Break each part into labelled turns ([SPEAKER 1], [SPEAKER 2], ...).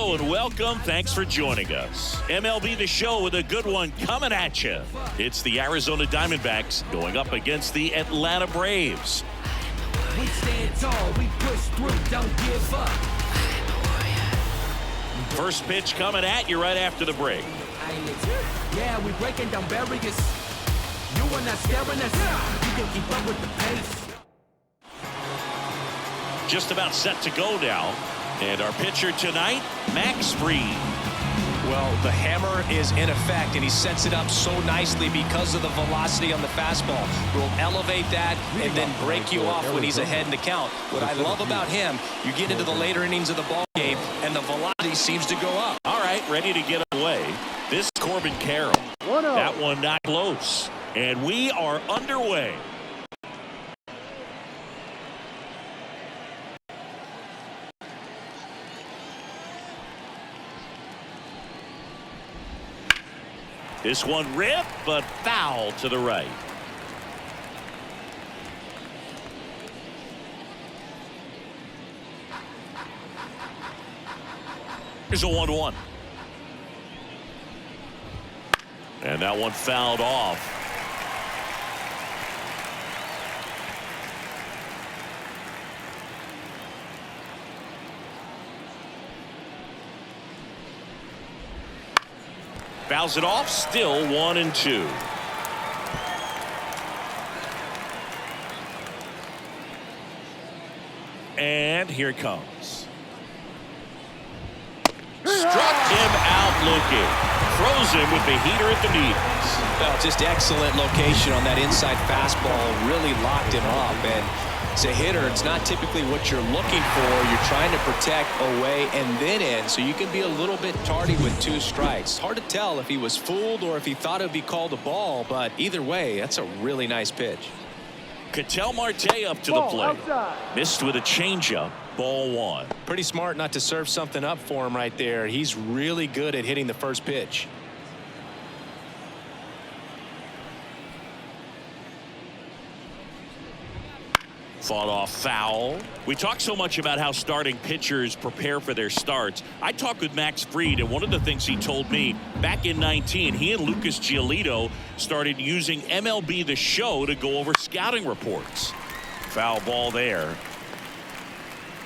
[SPEAKER 1] Hello and welcome. Thanks for joining us. MLB The Show with a good one coming at you. It's the Arizona Diamondbacks going up against the Atlanta Braves.
[SPEAKER 2] We stand tall, we push through, don't give up.
[SPEAKER 1] First pitch coming at you right after the break.
[SPEAKER 2] Yeah, we breaking down barriers. You are not scaring us. You can keep up with the pace.
[SPEAKER 1] Just about set to go now. And our pitcher tonight, Max Fried.
[SPEAKER 3] Well, the hammer is in effect, and he sets it up so nicely because of the velocity on the fastball. Will elevate that and then break you off when he's ahead in the count. What I love about him, you get into the later innings of the ball game, and the velocity seems to go up.
[SPEAKER 1] All right, ready to get away. This is Corbin Carroll. That one not close. And we are underway. This one ripped, but foul to the right. Here's a 1-1. And that one fouled off. Fouls it off, still 1-2. And here it comes. Struck him out looking. Throws him with the heater at the knees.
[SPEAKER 3] Well, just excellent location on that inside fastball. Really locked him up. And as a hitter, it's not typically what you're looking for. You're trying to protect away and then in, so you can be a little bit tardy with 2 strikes. Hard to tell if he was fooled or if he thought it would be called a ball, but either way, that's a really nice pitch.
[SPEAKER 1] Ketel Marte up to the plate. Missed with a changeup. Ball 1.
[SPEAKER 3] Pretty smart not to serve something up for him right there. He's really good at hitting the first pitch.
[SPEAKER 1] Fought off foul. We talk so much about how starting pitchers prepare for their starts. I talked with Max Fried, and one of the things he told me back in 19, he and Lucas Giolito started using MLB The Show to go over scouting reports. Foul ball there.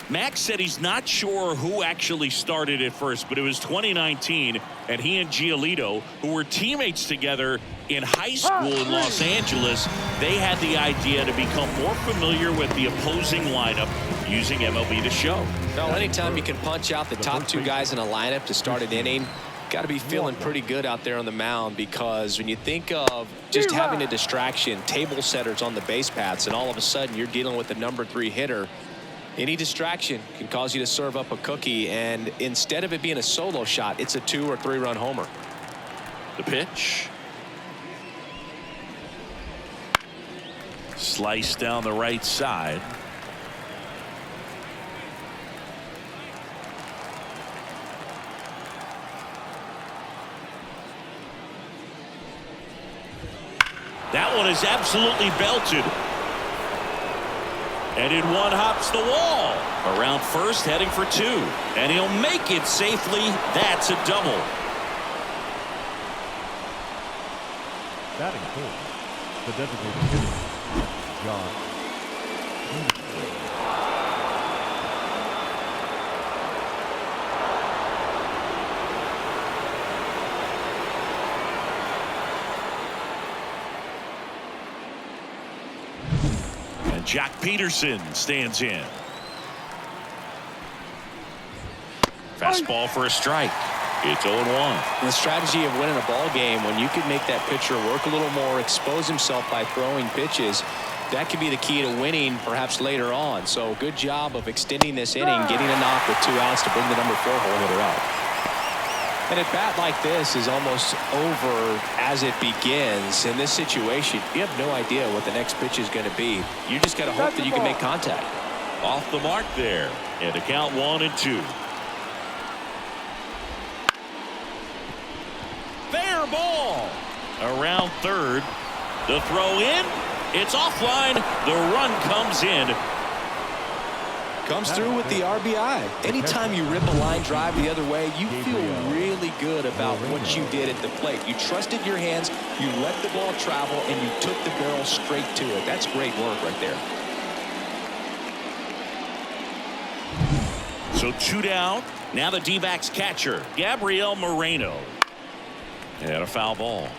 [SPEAKER 1] Max said he's not sure who actually started at first, but it was 2019, and he and Giolito, who were teammates together in high school in Los Angeles, they had the idea to become more familiar with the opposing lineup using MLB The Show.
[SPEAKER 3] Well, anytime you can punch out the top 2 guys in a lineup to start an inning, got to be feeling pretty good out there on the mound, because when you think of just having a distraction, table setters on the base paths, and all of a sudden you're dealing with the number 3 hitter, any distraction can cause you to serve up a cookie, and instead of it being a solo shot, it's a 2 or 3 run homer.
[SPEAKER 1] The pitch. Slice down the right side. That one is absolutely belted. And in one hops the wall. Around first, heading for 2. And he'll make it safely. That's a double.
[SPEAKER 4] Batting fourth, the designated hitter, John.
[SPEAKER 1] Jack Peterson stands in. Fastball for a strike. It's 0-1.
[SPEAKER 3] The strategy of winning a ball game, when you can make that pitcher work a little more, expose himself by throwing pitches, that could be the key to winning perhaps later on. So good job of extending this inning, getting a knock with 2 outs to bring the number 4 hole hitter out. And a bat like this is almost over as it begins. In this situation, you have no idea what the next pitch is going to be. You just got to hope that you can make contact.
[SPEAKER 1] Off the mark there. And the count 1-2. Fair ball. Around third. The throw in. It's offline. The run comes in.
[SPEAKER 3] Comes through with the RBI. Anytime you rip a line drive the other way, you feel really good about what you did at the plate. You trusted your hands, you let the ball travel, and you took the barrel straight to it. That's great work right there.
[SPEAKER 1] So 2 down. Now the D-backs catcher, Gabriel Moreno. And a foul ball.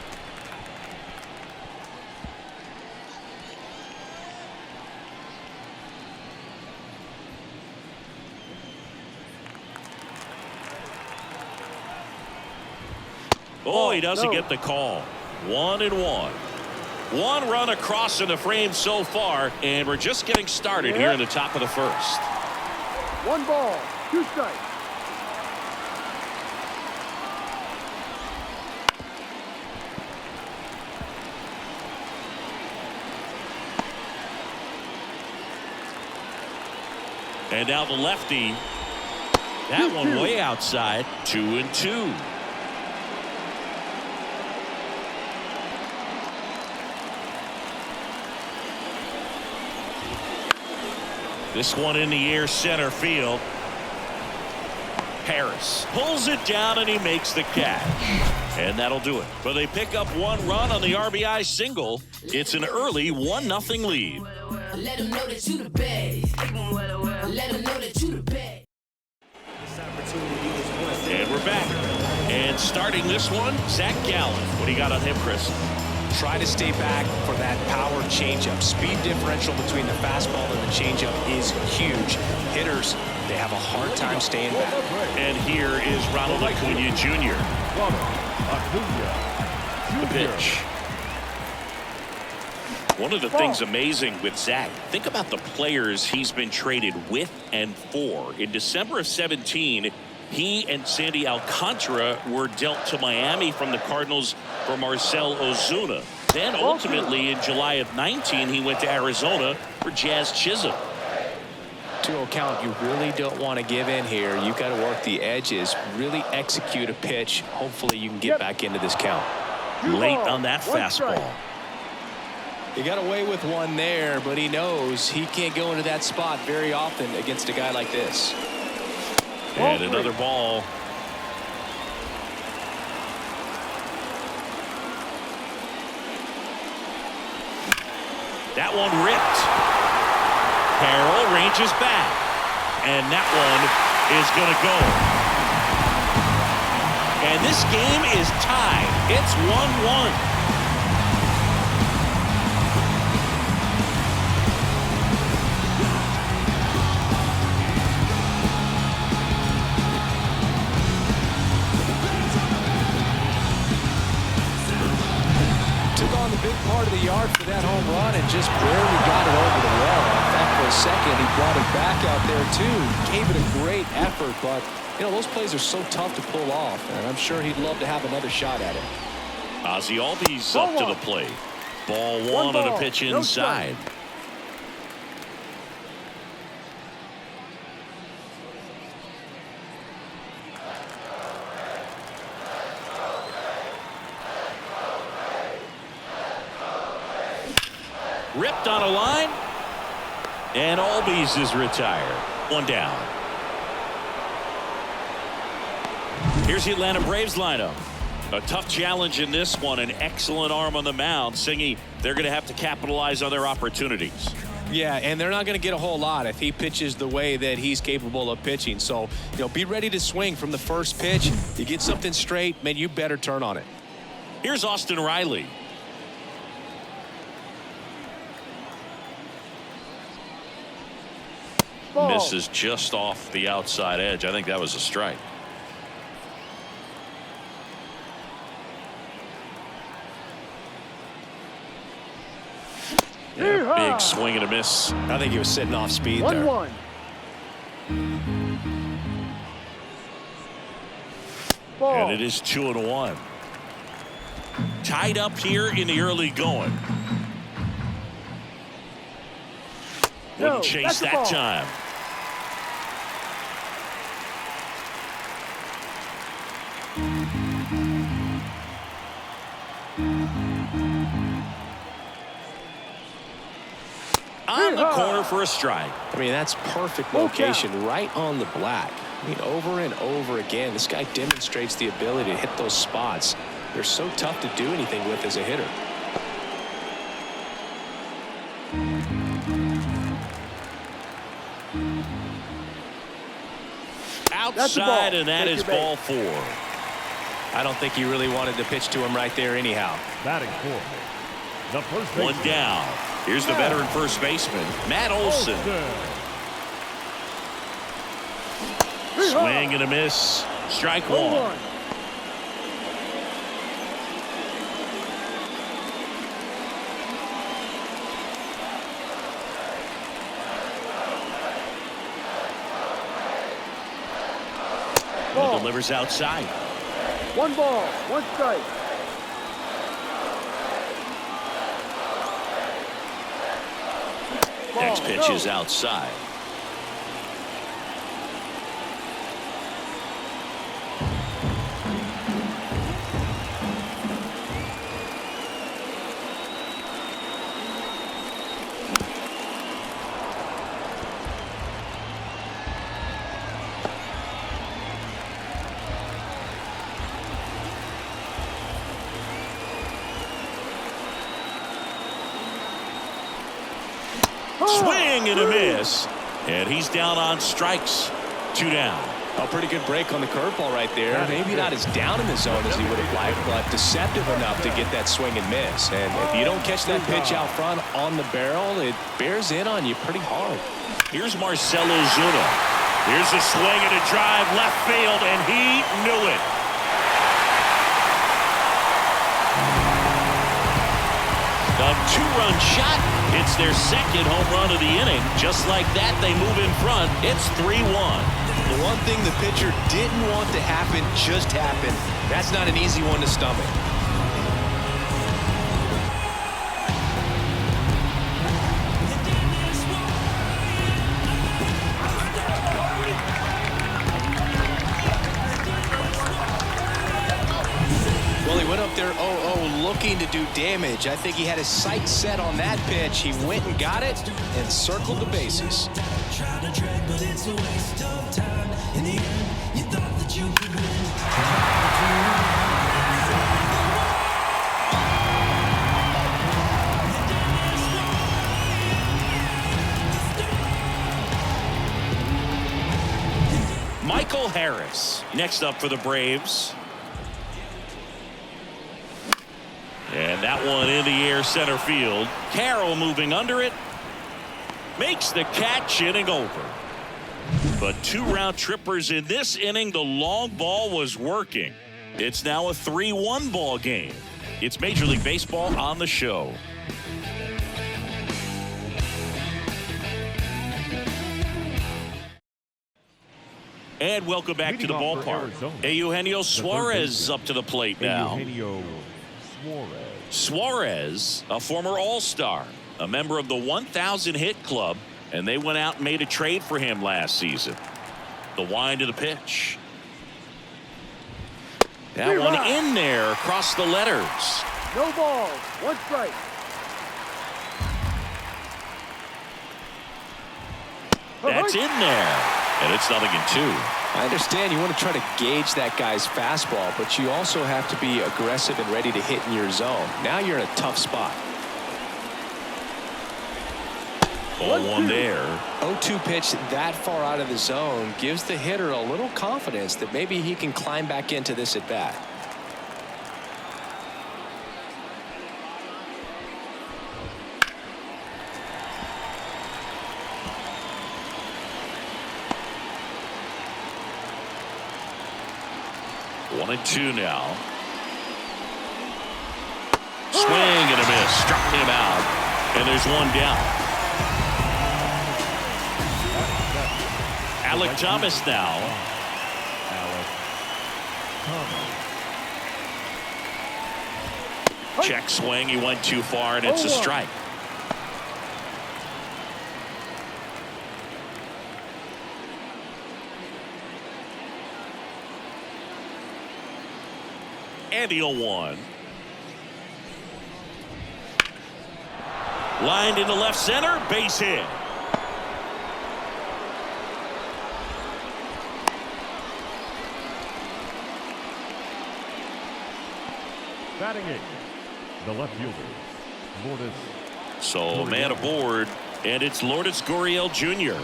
[SPEAKER 1] Oh, he doesn't get the call. 1-1. One run across in the frame so far, and we're just getting started here in the top of the first.
[SPEAKER 5] 1 ball, 2 strikes.
[SPEAKER 1] And now the lefty. That one way outside. 2-2. This one in the air, center field. Harris pulls it down and he makes the catch. And that'll do it. But they pick up 1 run on the RBI single. It's an early 1-0 lead.
[SPEAKER 6] Let them know that you the best. Let them know that you the best.
[SPEAKER 1] And we're back. And starting this one, Zach Gallen. What do you got on him, Chris?
[SPEAKER 3] Try to stay back for that power changeup. Speed differential between the fastball and the changeup is huge. Hitters, they have a hard time staying back.
[SPEAKER 1] And here is Ronald Acuna Jr. The pitch. One of the things amazing with Zach, think about the players he's been traded with and for. In December of 17, he and Sandy Alcantara were dealt to Miami from the Cardinals for Marcell Ozuna. Then ultimately in July of 19, he went to Arizona for Jazz Chisholm.
[SPEAKER 3] 2-0 count, you really don't want to give in here. You've got to work the edges, really execute a pitch. Hopefully you can get back into this count.
[SPEAKER 1] Late on that fastball.
[SPEAKER 3] He got away with one there, but he knows he can't go into that spot very often against a guy like this.
[SPEAKER 1] And another ball. That one ripped. Carroll ranges back. And that one is going to go. And this game is tied. It's 1-1.
[SPEAKER 3] Big part of the yard for that home run and just barely got it over the wall. I thought for a second he brought it back out there too. Gave it a great effort, but you know those plays are so tough to pull off, and I'm sure he'd love to have another shot at it.
[SPEAKER 1] Ozzie Albies up to the plate. Ball 1 on a pitch inside. Ripped on a line, and Albies is retired. 1 down. Here's the Atlanta Braves lineup. A tough challenge in this one. An excellent arm on the mound. Singy, they're going to have to capitalize on their opportunities.
[SPEAKER 3] Yeah, and they're not going to get a whole lot if he pitches the way that he's capable of pitching. So, you know, be ready to swing from the first pitch. You get something straight, man, you better turn on it.
[SPEAKER 1] Here's Austin Riley. Misses just off the outside edge. I think that was a strike. Yeah, big swing and a miss.
[SPEAKER 3] I think he was sitting off speed there.
[SPEAKER 5] 1-1.
[SPEAKER 1] And it is 2-1. Tied up here in the early going. Wouldn't chase that time. On on the corner for a strike.
[SPEAKER 3] I mean, that's perfect location, right on the black. I mean, over and over again, this guy demonstrates the ability to hit those spots. They're so tough to do anything with as a hitter.
[SPEAKER 1] Outside, and that is ball 4.
[SPEAKER 3] I don't think he really wanted to pitch to him right there anyhow.
[SPEAKER 4] Batting fourth, the first baseman.
[SPEAKER 1] One down. Here's the veteran first baseman, Matt Olson. Swing and a miss. Strike one. Delivers outside.
[SPEAKER 5] 1 ball, 1 strike.
[SPEAKER 1] Next pitch is outside. Swing and a miss. And he's down on strikes. 2 down.
[SPEAKER 3] A pretty good break on the curveball right there. Maybe not as down in the zone as he would have liked, but deceptive enough to get that swing and miss. And if you don't catch that pitch out front on the barrel, it bears in on you pretty hard.
[SPEAKER 1] Here's Marcell Ozuna. Here's a swing and a drive left field, and he knew it. A 2-run shot. It's their second home run of the inning. Just like that, they move in front. It's 3-1.
[SPEAKER 3] The one thing the pitcher didn't want to happen just happened. That's not an easy one to stomach. Well, he went up there 0-0 looking to do damage. I think he had his sights set on that pitch. He went and got it and circled the bases.
[SPEAKER 1] Michael Harris next up for the Braves. And that one in the air center field. Carroll moving under it. Makes the catch, inning over. But 2 round trippers in this inning. The long ball was working. It's now a 3-1 ball game. It's Major League Baseball on the show. And welcome back to the ballpark. Eugenio Suarez up to the plate now. Suarez, a former All-Star, a member of the 1,000 hit club, and they went out and made a trade for him last season. The wind of the pitch. That one in there across the letters.
[SPEAKER 5] No ball, 1 strike.
[SPEAKER 1] That's in there, and it's 0-2.
[SPEAKER 3] I understand you want to try to gauge that guy's fastball, but you also have to be aggressive and ready to hit in your zone. Now you're in a tough spot.
[SPEAKER 1] 0-1 there.
[SPEAKER 3] 0-2 pitch that far out of the zone gives the hitter a little confidence that maybe he can climb back into this at bat.
[SPEAKER 1] One and 2 now. Swing and a miss. Struck him out. And there's 1 down. Alec Thomas now. Check swing. He went too far, and it's a strike. And the 0-1. Lined into left center, base hit.
[SPEAKER 4] Batting eighth, the left fielder, Lourdes.
[SPEAKER 1] So a man aboard, and it's Lourdes Gurriel Jr.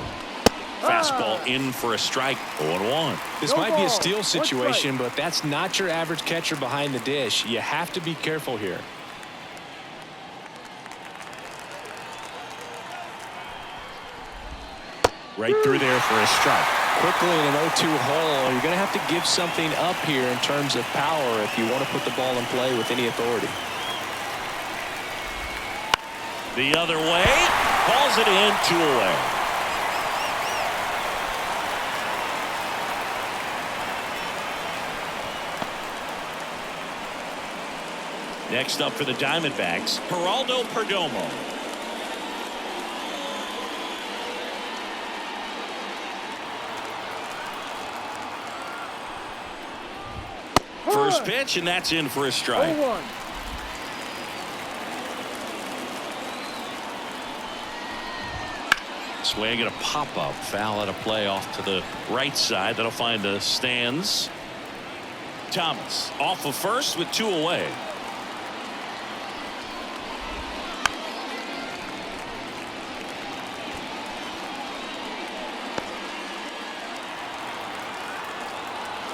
[SPEAKER 1] Fastball in for a strike, 0-1.
[SPEAKER 3] This might be a steal situation, but that's not your average catcher behind the dish. You have to be careful here.
[SPEAKER 1] Right through there for a strike.
[SPEAKER 3] Quickly in an 0-2 hole, you're going to have to give something up here in terms of power if you want to put the ball in play with any authority.
[SPEAKER 1] The other way, calls it in, 2 away. Next up for the Diamondbacks, Geraldo Perdomo. First pitch, and that's in for a strike.
[SPEAKER 5] 0-1.
[SPEAKER 1] Swing and a pop-up, foul at a play off to the right side. That'll find the stands. Thomas off of first with 2 away.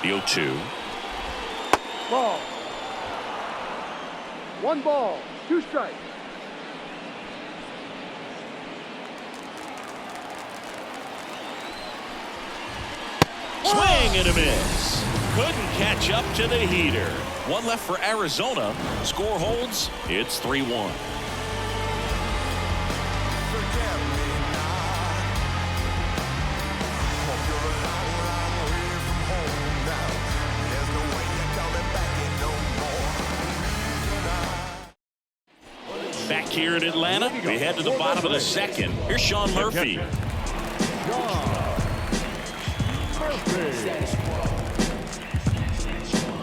[SPEAKER 1] The 0-2.
[SPEAKER 5] Ball. 1 ball, 2 strikes.
[SPEAKER 1] Swing and a miss. Couldn't catch up to the heater. 1 left for Arizona. Score holds. It's 3-1. Back here in Atlanta, we head to the bottom of the second. Here's Sean Murphy.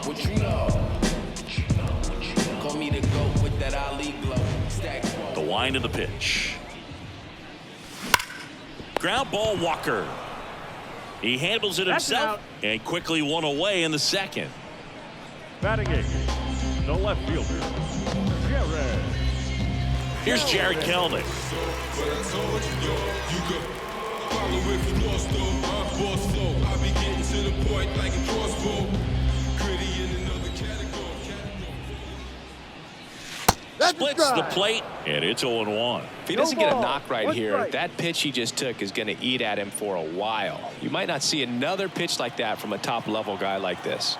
[SPEAKER 2] What you know? Call me the GOAT with that Ali glow.
[SPEAKER 1] The wind of the pitch. Ground ball, Walker. He handles it himself and quickly 1 away in the second.
[SPEAKER 4] Batting eighth, the left fielder, Jared.
[SPEAKER 1] Here's Jared Kelnick. Splits the plate, and it's 0-1.
[SPEAKER 3] If he doesn't get a knock right
[SPEAKER 5] 1
[SPEAKER 3] here,
[SPEAKER 5] strike.
[SPEAKER 3] that pitch he just took is going to eat at him for a while. You might not see another pitch like that from a top-level guy like this.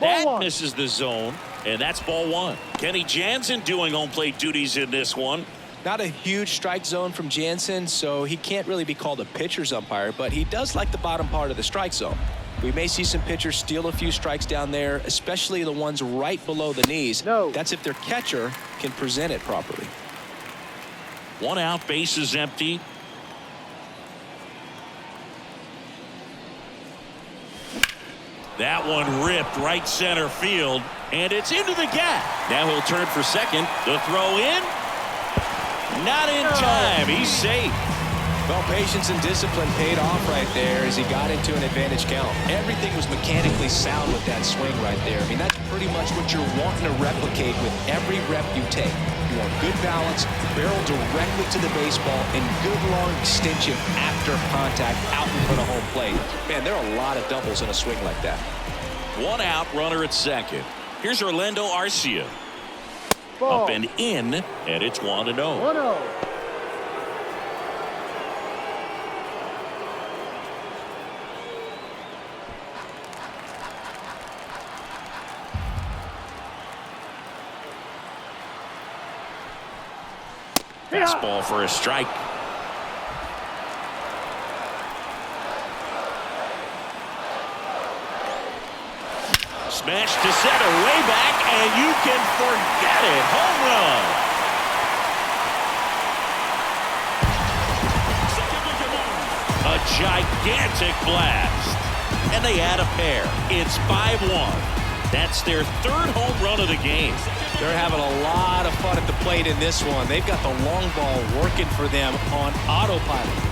[SPEAKER 1] That misses the zone, and that's ball 1. Kenny Jansen doing home plate duties in this one.
[SPEAKER 3] Not a huge strike zone from Jansen, so he can't really be called a pitcher's umpire, but he does like the bottom part of the strike zone. We may see some pitchers steal a few strikes down there, especially the ones right below the knees.
[SPEAKER 5] No.
[SPEAKER 3] That's if their catcher can present it properly.
[SPEAKER 1] 1 out, base is empty. That one ripped right center field, and it's into the gap. Now he'll turn for second. The throw in. Not in time. He's safe.
[SPEAKER 3] Well, patience and discipline paid off right there as he got into an advantage count. Everything was mechanically sound with that swing right there. I mean, that's pretty much what you're wanting to replicate with every rep you take. You want good balance, barrel directly to the baseball, and good long extension after contact out in front of home plate. Man, there are a lot of doubles in a swing like that.
[SPEAKER 1] 1 out, runner at second. Here's Orlando Arcia.
[SPEAKER 5] Ball.
[SPEAKER 1] Up and in, and it's 1-0.
[SPEAKER 5] 1-0.
[SPEAKER 1] Fastball for a strike. Smash to center, way back, and you can forget it. Home run. A gigantic blast. And they add a pair. It's 5-1. That's their third home run of the game.
[SPEAKER 3] They're having a lot of fun at the plate in this one. They've got the long ball working for them on autopilot.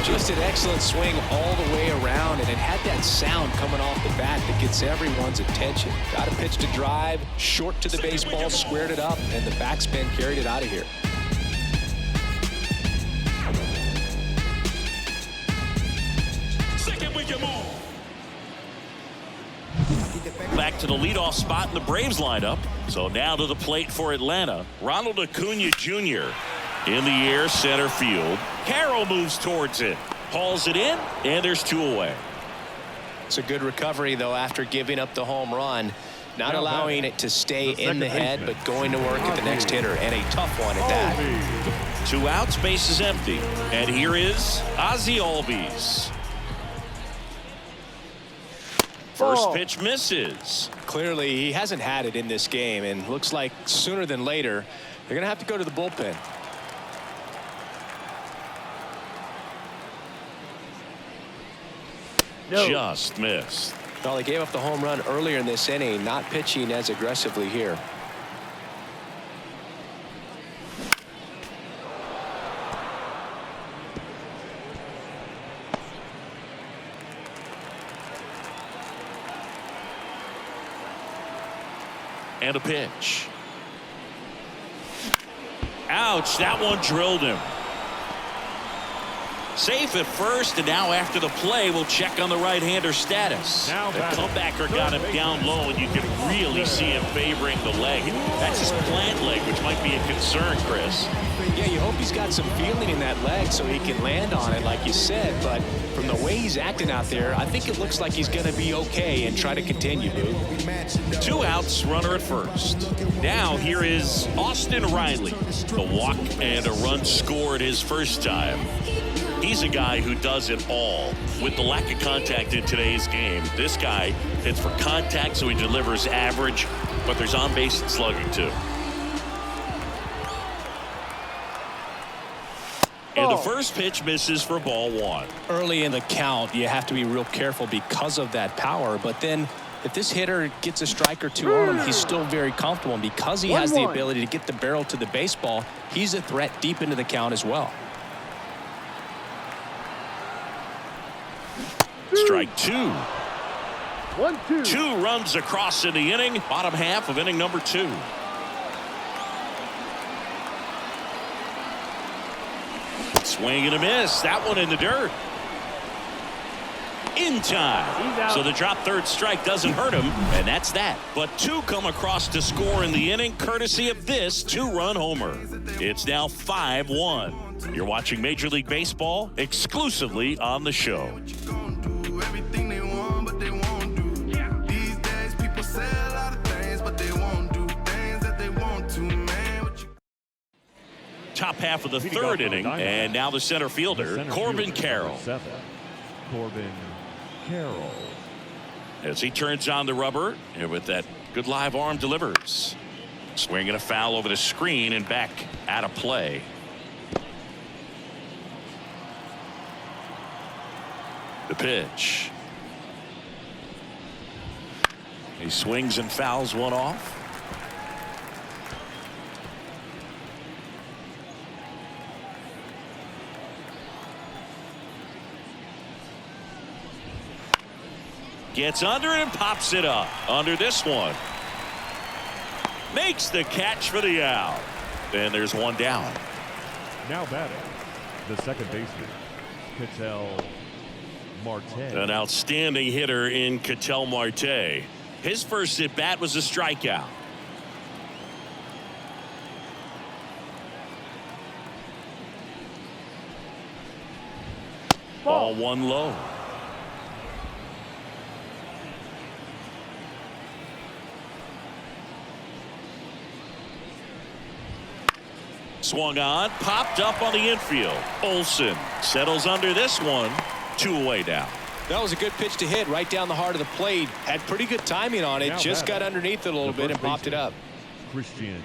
[SPEAKER 3] Just an excellent swing all the way around, and it had that sound coming off the bat that gets everyone's attention. Got a pitch to drive, short to the baseball, squared it up, and the backspin carried it out of here.
[SPEAKER 1] Back to the leadoff spot in the Braves lineup. So now to the plate for Atlanta. Ronald Acuna Jr. in the air, center field. Carroll moves towards it, hauls it in, and there's 2 away.
[SPEAKER 3] It's a good recovery, though, after giving up the home run. Not allowing it to stay in the head, but going to work at the next hitter, and a tough one at that.
[SPEAKER 1] 2 outs, base is empty. And here is Ozzie Albies. First pitch misses.
[SPEAKER 3] Clearly, he hasn't had it in this game, and looks like sooner than later, they're going to have to go to the bullpen.
[SPEAKER 1] No. Just missed.
[SPEAKER 3] Well, they gave up the home run earlier in this inning, not pitching as aggressively here.
[SPEAKER 1] And a pitch. Ouch, that one drilled him. Safe at first, and now after the play, we'll check on the right-hander status. The comebacker got him down low, and you can really see him favoring the leg. That's his plant leg, which might be a concern, Chris.
[SPEAKER 3] Yeah, you hope he's got some feeling in that leg so he can land on it, like you said. But from the way he's acting out there, I think it looks like he's going to be okay and try to continue, dude.
[SPEAKER 1] 2 outs, runner at first. Now here is Austin Riley. The walk and a run scored his first time. He's a guy who does it all. With the lack of contact in today's game, this guy hits for contact, so he delivers average, but there's on-base and slugging too. And the first pitch misses for ball 1.
[SPEAKER 3] Early in the count, you have to be real careful because of that power, but then if this hitter gets a strike or 2 on him, he's still very comfortable, and because he has the ability to get the barrel to the baseball, he's a threat deep into the count as well.
[SPEAKER 1] Strike 2.
[SPEAKER 5] 1-2.
[SPEAKER 1] 2 runs across in the inning, bottom half of inning number 2. Swing and a miss. That one in the dirt. In time. So the drop third strike doesn't hurt him, and that's that. But 2 come across to score in the inning, courtesy of this 2-run homer. It's now 5-1. You're watching Major League Baseball exclusively on the show.
[SPEAKER 7] Everything they want, but they won't do. These days, people say a lot of things, but they won't do things that they want to, man.
[SPEAKER 1] Top half of the 3rd inning, and now the center fielder, Corbin Carroll.
[SPEAKER 4] Corbin Carroll.
[SPEAKER 1] As he turns on the rubber, and with that good live arm delivers. Swing and a foul over the screen and back out of play. The pitch. He swings and fouls one off. Gets under it and pops it up. Under this one. Makes the catch for the out. And there's 1 down.
[SPEAKER 4] Now batting, the second baseman, Ketel Marte.
[SPEAKER 1] An outstanding hitter in Ketel Marte. His first at bat was a strikeout. Ball 1 low. Swung on, popped up on the infield. Olsen settles under this one. 2 away now.
[SPEAKER 3] That was a good pitch to hit right down the heart of the plate. Had pretty good timing on it.
[SPEAKER 4] Now
[SPEAKER 3] just got
[SPEAKER 4] batting,
[SPEAKER 3] underneath it a little bit and popped it up.
[SPEAKER 4] Christian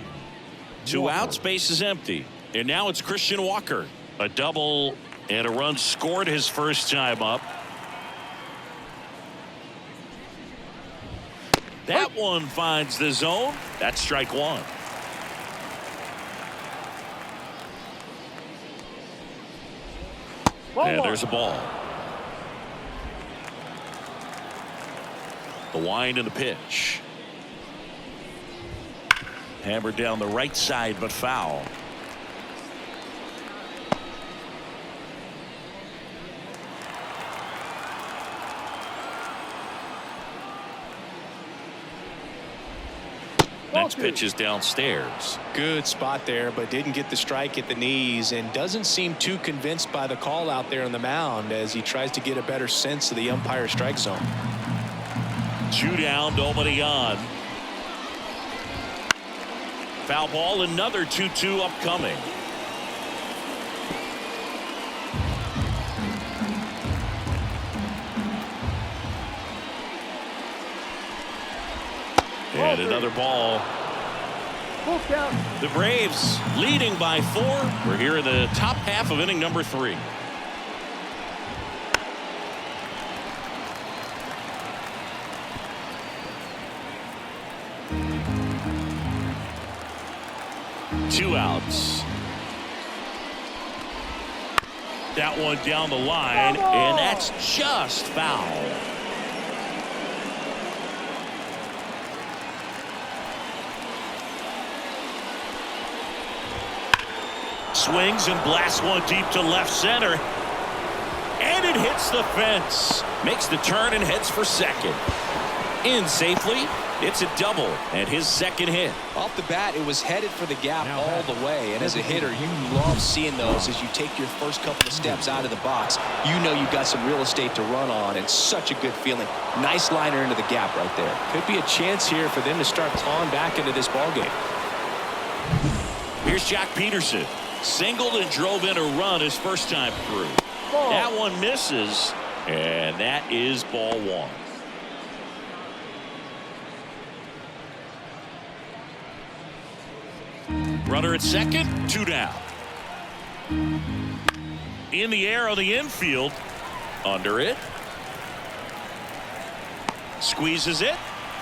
[SPEAKER 1] Two outs, base is empty. And now it's Christian Walker. A double and a run scored his first time up. That one finds the zone. That's strike one. And there's a ball. The wind and the pitch. Hammered down the right side, but foul. Next pitch is downstairs.
[SPEAKER 3] Good spot there, but didn't get the strike at the knees and doesn't seem too convinced by the call out there on the mound as he tries to get a better sense of the umpire strike zone.
[SPEAKER 1] 2 down, nobody on. Foul ball, another 2-2 upcoming. And another ball.
[SPEAKER 5] Full count.
[SPEAKER 1] The Braves leading by 4. We're here in the top half of inning number 3. Two outs. That one down the line, and that's just foul. Swings and blasts one deep to left center. And it hits the fence. Makes the turn and heads for second. In safely. It's a double and his second hit.
[SPEAKER 3] Off the bat, it was headed for the gap all the way. And as a hitter, you love seeing those as you take your first couple of steps out of the box. You know you've got some real estate to run on, and such a good feeling. Nice liner into the gap right there. Could be a chance here for them to start clawing back into this ball game.
[SPEAKER 1] Here's Jack Peterson. Singled and drove in a run his first time through. That one misses, and that is ball one. Runner at second, 2 down. In the air on the infield. Under it. Squeezes it.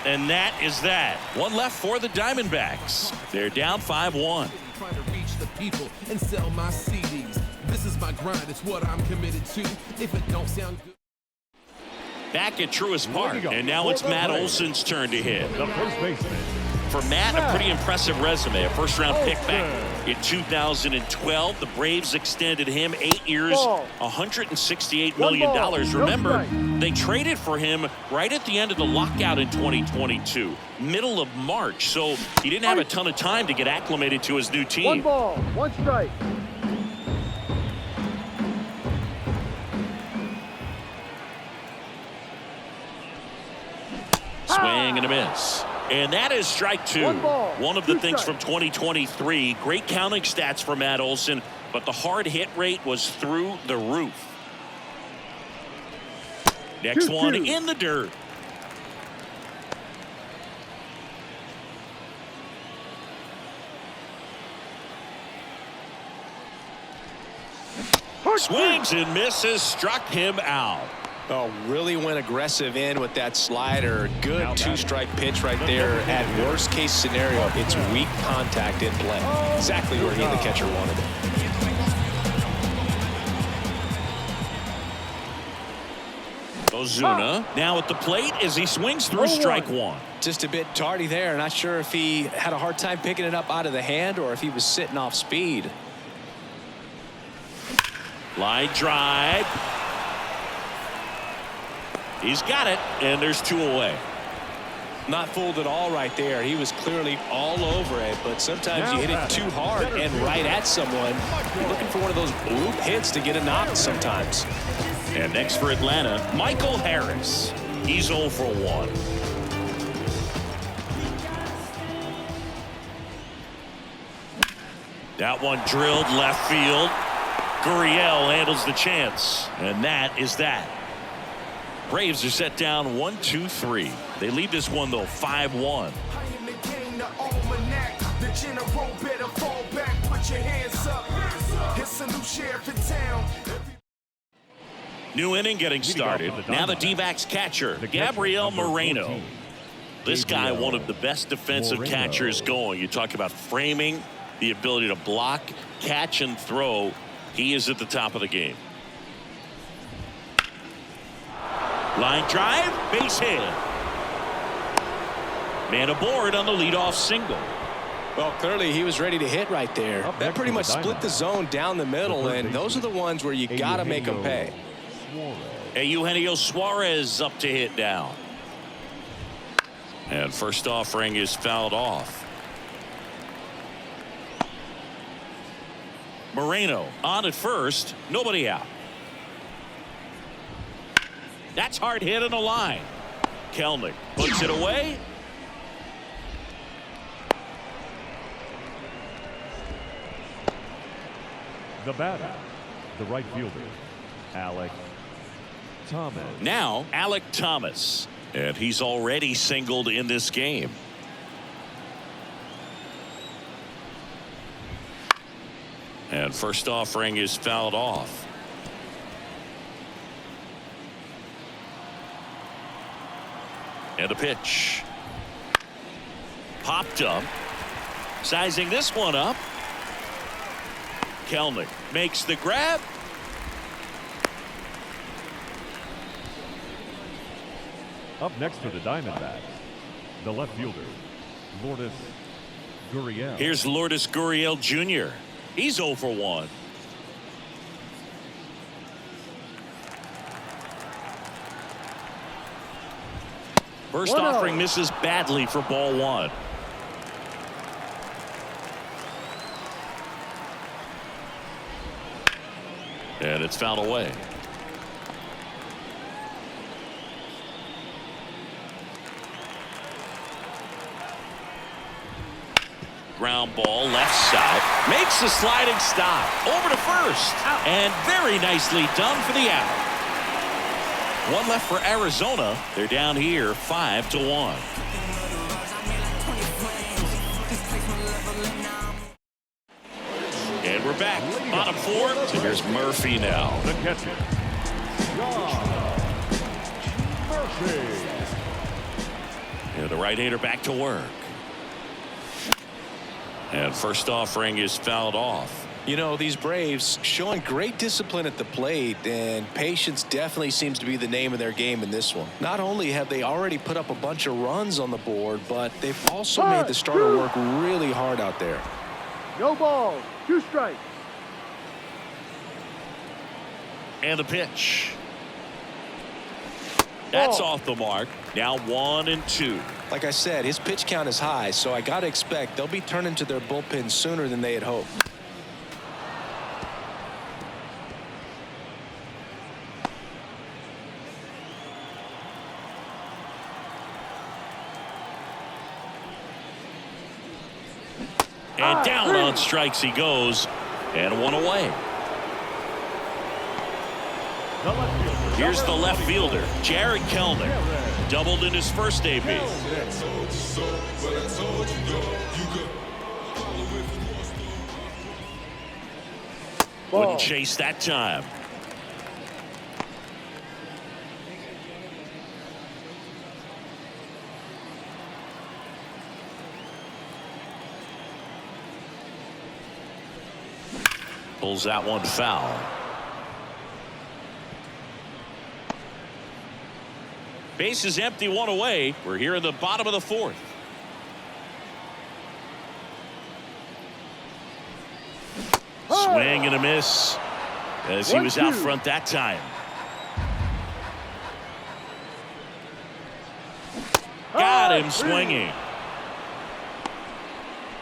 [SPEAKER 1] And that is that. One left for the Diamondbacks. They're down 5-1.
[SPEAKER 2] Trying to reach the people and sell my CDs. This is my grind. It's what I'm committed to. If it don't sound good.
[SPEAKER 1] Back at Truist Park. And now it's Matt Olson's turn to hit.
[SPEAKER 4] The first baseman.
[SPEAKER 1] For Matt, a pretty impressive resume. A first-round pick back in 2012. The Braves extended him 8 years, $168 million. Remember, they traded for him right at the end of the lockout in 2022, middle of March. So he didn't have a ton of time to get acclimated to his new team.
[SPEAKER 5] 1 ball, 1 strike.
[SPEAKER 1] Swing and a miss. And that is strike 2. One of the things from 2023. Great counting stats for Matt Olson, but the hard hit rate was through the roof. Next one in the dirt. Swings and misses, struck him out.
[SPEAKER 3] Oh, really went aggressive in with that slider. Good 2-strike pitch right there. At worst case scenario, it's weak contact in play. Exactly where he and the catcher wanted it.
[SPEAKER 1] Ozuna now at the plate as he swings through strike 1.
[SPEAKER 3] Just a bit tardy there. Not sure if he had a hard time picking it up out of the hand or if he was sitting off speed.
[SPEAKER 1] Line drive. He's got it, and there's 2 away.
[SPEAKER 3] Not fooled at all right there. He was clearly all over it, but sometimes you hit it too hard and right at someone. You're looking for one of those bloop hits to get a knock sometimes.
[SPEAKER 1] And next for Atlanta, Michael Harris. He's 0 for 1. That one drilled left field. Gurriel handles the chance, and that is that. Braves are set down 1-2-3. They lead this one though 5-1.
[SPEAKER 7] The general better fall back, put your hands up. It's a new sheriff in town.
[SPEAKER 1] New inning getting started. Now the D-backs catcher, Gabriel Moreno. This guy, one of the best defensive catchers going. You talk about framing, the ability to block, catch, and throw. He is at the top of the game. Line drive, base hit. Man aboard on the leadoff single.
[SPEAKER 3] Well, clearly he was ready to hit right there. That pretty much split the zone down the middle, and those are the ones where you got to make them pay.
[SPEAKER 1] Eugenio Suarez up to hit now. And first offering is fouled off. Moreno on at first, nobody out. That's hard hit on the line. Kelnick puts it away.
[SPEAKER 4] The batter, the right fielder, Alec Thomas.
[SPEAKER 1] Now Alec Thomas, and he's already singled in this game. And first offering is fouled off. And a pitch. Popped up. Sizing this one up. Kelnick makes the grab.
[SPEAKER 4] Up next for the Diamondbacks, the left fielder, Lourdes Gurriel.
[SPEAKER 1] Here's Lourdes Gurriel Jr. He's 0 for 1. First offering misses badly for ball 1. And it's fouled away. Ground ball left side, makes the sliding stop over to first, and very nicely done for the out. One left for Arizona. They're down here 5-1. And we're back. Bottom 4. So here's Murphy now.
[SPEAKER 4] The catcher, John Murphy.
[SPEAKER 1] And the right-hander back to work. And first offering is fouled off.
[SPEAKER 3] You know, these Braves showing great discipline at the plate, and patience definitely seems to be the name of their game in this one. Not only have they already put up a bunch of runs on the board, but they've also made the starter work really hard out there.
[SPEAKER 5] No balls, 2 strikes.
[SPEAKER 1] And the pitch. That's off the mark. Now 1-2.
[SPEAKER 3] Like I said, his pitch count is high, so I got to expect they'll be turning to their bullpen sooner than they had hoped.
[SPEAKER 1] And down on strikes he goes, and 1 away. Here's the left fielder, Jared Kelnick. Doubled in his first AB. Wouldn't chase that time. Pulls that one foul. Base is empty, 1 away. We're here in the bottom of the 4th. Swing and a miss as he was out front that time. Got him swinging.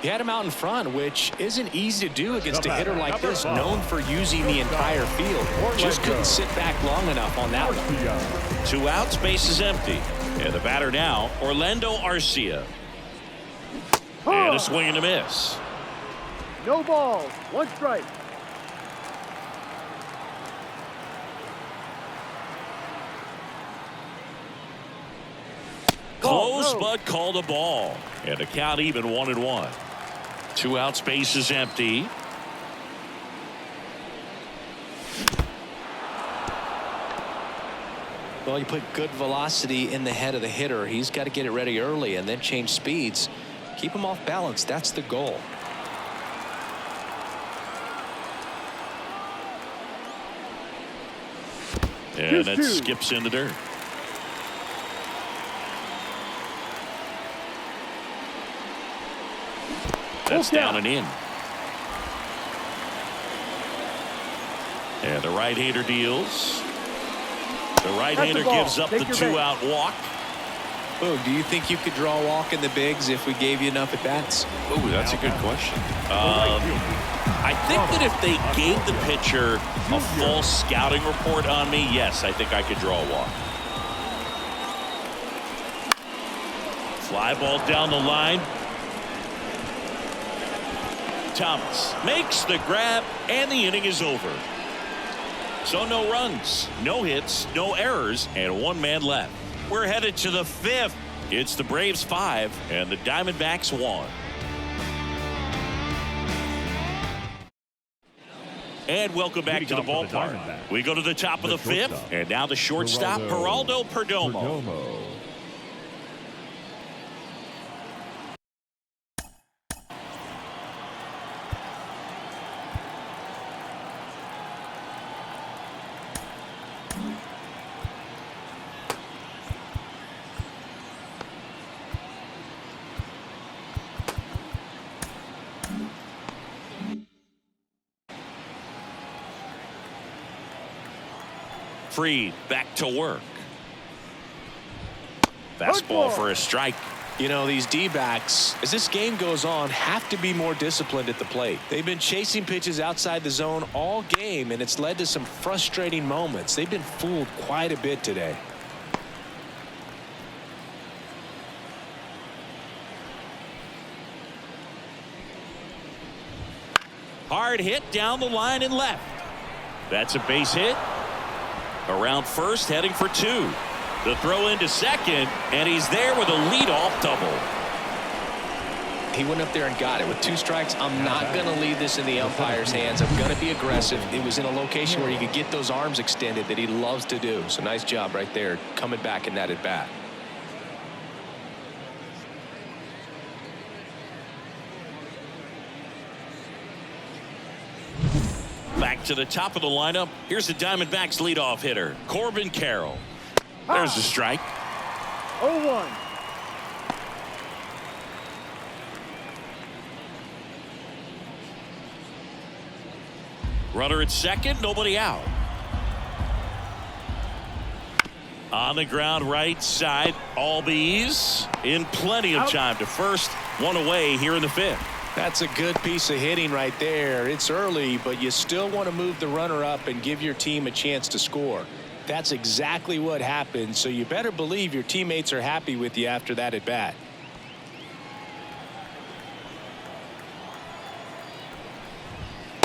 [SPEAKER 3] He had him out in front, which isn't easy to do against a hitter like this, known for using the entire field. Just couldn't sit back long enough on that one.
[SPEAKER 1] 2 outs, base is empty. And the batter now, Orlando Arcia. And a swing and a miss.
[SPEAKER 5] No balls, 1 strike.
[SPEAKER 1] Close, but called a ball. And the count even 1-1. 2 outs, base is empty.
[SPEAKER 3] Well, you put good velocity in the head of the hitter. He's got to get it ready early and then change speeds. Keep him off balance. That's the goal.
[SPEAKER 1] And that skips in the dirt. That's down and in. And the right-hander deals. The right-hander gives up the 2-out walk.
[SPEAKER 3] Oh, do you think you could draw a walk in the bigs if we gave you enough at bats?
[SPEAKER 1] Oh, that's a good question. I think that if they gave the pitcher a full scouting report on me, yes, I think I could draw a walk. Fly ball down the line. Thomas makes the grab, and the inning is over. So no runs, no hits, no errors, and 1 man left. We're headed to the 5th. It's the Braves 5 and the Diamondbacks 1. And welcome back to the ballpark. We go to the top of the 5th, and now the shortstop, Geraldo Perdomo. Freed back to work. Fastball for a strike.
[SPEAKER 3] You know, these D-backs, as this game goes on, have to be more disciplined at the plate. They've been chasing pitches outside the zone all game, and it's led to some frustrating moments. They've been fooled quite a bit today.
[SPEAKER 1] Hard hit down the line and left. That's a base hit. Around first, heading for 2. The throw into second, and he's there with a leadoff double.
[SPEAKER 3] He went up there and got it. With 2 strikes, I'm not going to leave this in the umpire's hands. I'm going to be aggressive. It was in a location where he could get those arms extended that he loves to do. So nice job right there, coming back in that at bat.
[SPEAKER 1] Back to the top of the lineup. Here's the Diamondbacks leadoff hitter, Corbin Carroll. There's a strike.
[SPEAKER 5] 0-1.
[SPEAKER 1] Runner at second, nobody out. On the ground, right side, Albies in plenty of time to first. 1 away here in the 5th.
[SPEAKER 3] That's a good piece of hitting right there. It's early, but you still want to move the runner up and give your team a chance to score. That's exactly what happened, so you better believe your teammates are happy with you after that at bat.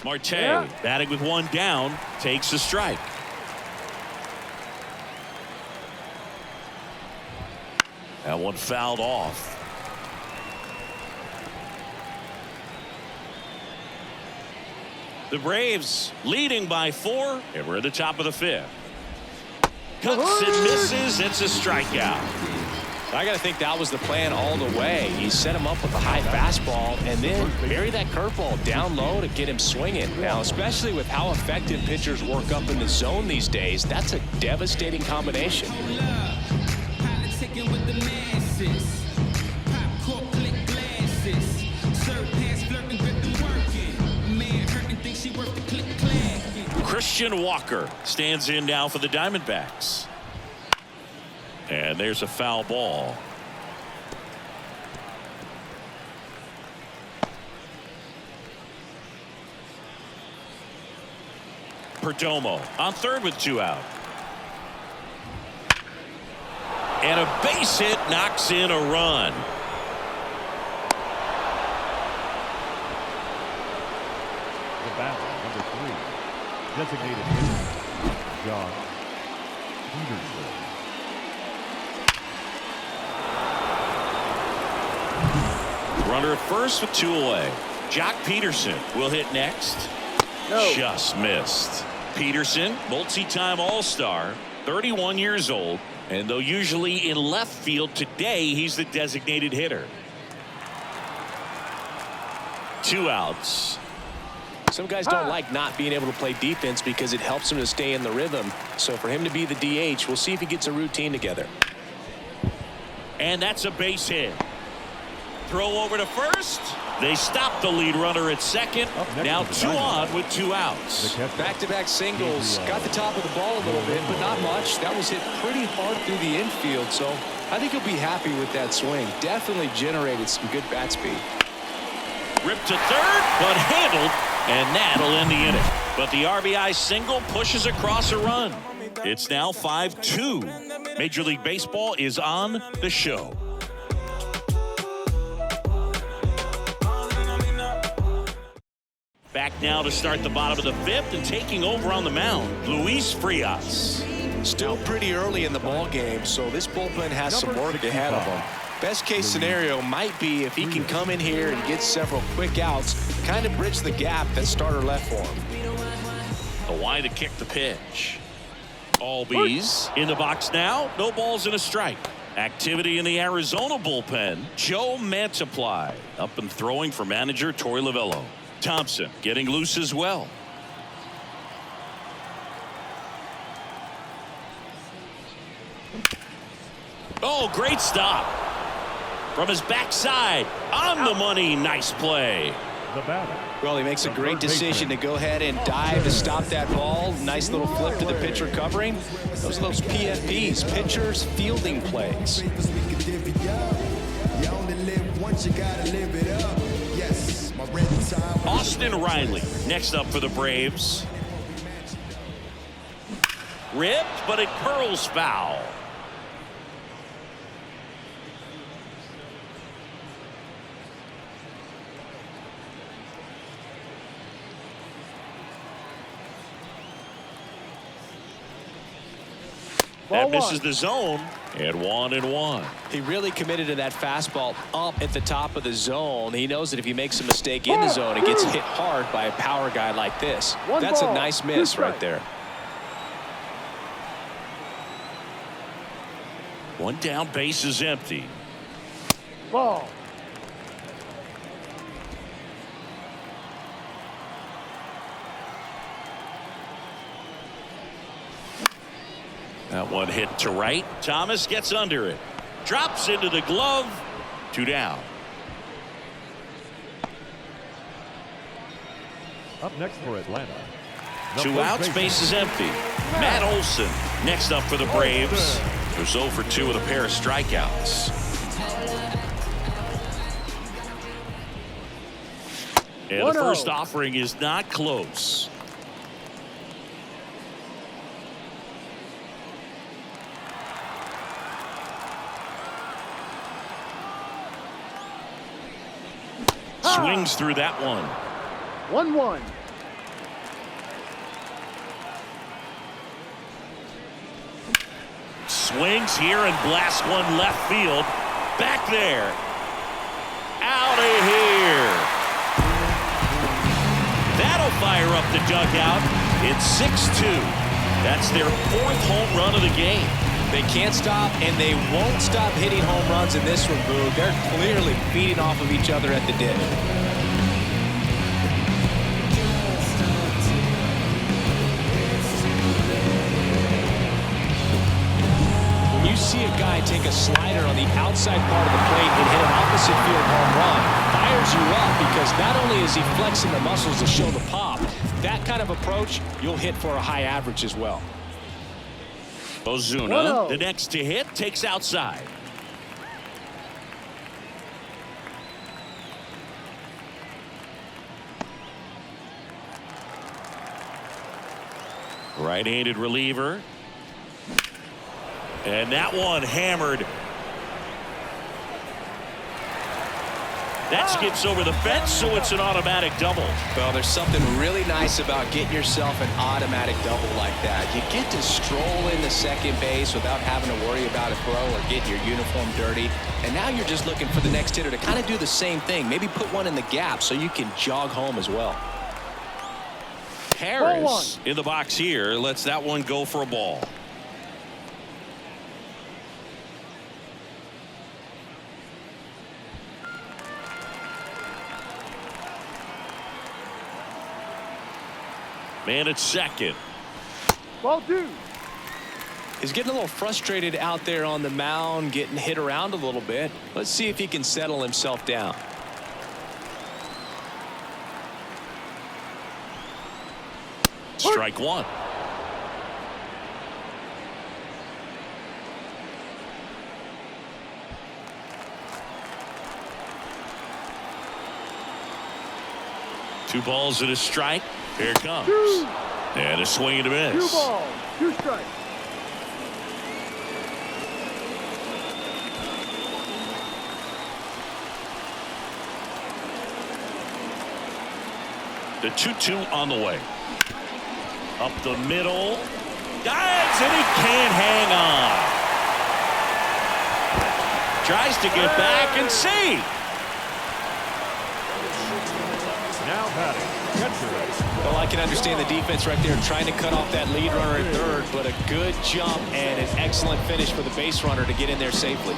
[SPEAKER 1] Marte batting with 1 down, takes a strike. That one fouled off. The Braves leading by 4, and we're at the top of the 5th. Cuts and misses. It's a strikeout.
[SPEAKER 3] I got to think that was the plan all the way. He set him up with a high fastball and then bury that curveball down low to get him swinging. Now, especially with how effective pitchers work up in the zone these days, that's a devastating combination.
[SPEAKER 1] Christian Walker stands in now for the Diamondbacks. And there's a foul ball. Perdomo on third with 2 out. And a base hit knocks in a run.
[SPEAKER 4] The batter, number 3, designated hitter, John Peterson.
[SPEAKER 1] Runner at first with 2 away. Jock Peterson will hit next.
[SPEAKER 5] No.
[SPEAKER 1] Just missed. Peterson, multi-time All-Star, 31 years old, and though usually in left field, today he's the designated hitter. 2 outs.
[SPEAKER 3] Some guys don't like not being able to play defense because it helps them to stay in the rhythm. So for him to be the DH, we'll see if he gets a routine together.
[SPEAKER 1] And that's a base hit. Throw over to first. They stop the lead runner at second. Now 2 on with 2 outs.
[SPEAKER 3] Back-to-back singles. Got the top of the ball a little bit, but not much. That was hit pretty hard through the infield, so I think he'll be happy with that swing. Definitely generated some good bat speed.
[SPEAKER 1] Ripped to third, but handled, and that'll end the inning. But the RBI single pushes across a run. It's now 5-2. Major League Baseball is on the show. Back now to start the bottom of the 5th, and taking over on the mound, Luis Frias.
[SPEAKER 3] Still pretty early in the ball game, so this bullpen has some work ahead of them. Best case scenario might be if he can come in here and get several quick outs, kind of bridge the gap that starter left for him.
[SPEAKER 1] Kawhi to kick the pitch. Albies in the box now. No balls and a strike. Activity in the Arizona bullpen. Joe Mantiply up and throwing for manager Torey Lovullo. Thompson getting loose as well. Oh, great stop. From his backside, on the money, nice play.
[SPEAKER 4] The batter.
[SPEAKER 3] Well, he makes a great decision to go ahead and dive to stop that ball. Nice little flip to the pitcher covering. Those PFPs, pitchers fielding plays.
[SPEAKER 1] Austin Riley next up for the Braves. Ripped, but it curls foul. That misses the zone, and 1-1.
[SPEAKER 3] He really committed to that fastball up at the top of the zone. He knows that if he makes a mistake in the zone, it gets hit hard by a power guy like this. That's a nice miss right there.
[SPEAKER 1] 1 down, base is empty.
[SPEAKER 5] Ball.
[SPEAKER 1] That one hit to right. Thomas gets under it. Drops into the glove. 2 down.
[SPEAKER 4] Up next for Atlanta.
[SPEAKER 1] 2 outs, base is empty. Matt Olson next up for the Braves. They're 0 for 2 with a pair of strikeouts. And the first offering is not close. Swings through that one.
[SPEAKER 5] 1-1.
[SPEAKER 1] Swings here and blasts one left field. Back there. Out of here. That'll fire up the dugout. It's 6-2. That's their 4th home run of the game.
[SPEAKER 3] They can't stop, and they won't stop hitting home runs in this one, Boo. They're clearly feeding off of each other at the dish. When you see a guy take a slider on the outside part of the plate and hit an opposite field home run, fires you up because not only is he flexing the muscles to show the pop, that kind of approach, you'll hit for a high average as well.
[SPEAKER 1] Ozuna, the next to hit, takes outside. Right-handed reliever. And that one hammered. That skips over the fence, so it's an automatic double.
[SPEAKER 3] Well, there's something really nice about getting yourself an automatic double like that. You get to stroll in the second base without having to worry about a throw or getting your uniform dirty. And now you're just looking for the next hitter to kind of do the same thing. Maybe put one in the gap so you can jog home as well.
[SPEAKER 1] Harris in the box here lets that one go for a ball. Man at second.
[SPEAKER 5] Ball 2.
[SPEAKER 3] He's getting a little frustrated out there on the mound, getting hit around a little bit. Let's see if he can settle himself down.
[SPEAKER 1] Strike one. Two balls and a strike. Here it comes. And a swing and a miss.
[SPEAKER 5] 2 balls, 2 strikes.
[SPEAKER 1] The 2-2 on the way. Up the middle. Dives and he can't hang on. Tries to get back and see.
[SPEAKER 4] Now batting, catcher.
[SPEAKER 3] Well, I can understand the defense right there trying to cut off that lead runner at third, but a good jump and an excellent finish for the base runner to get in there safely.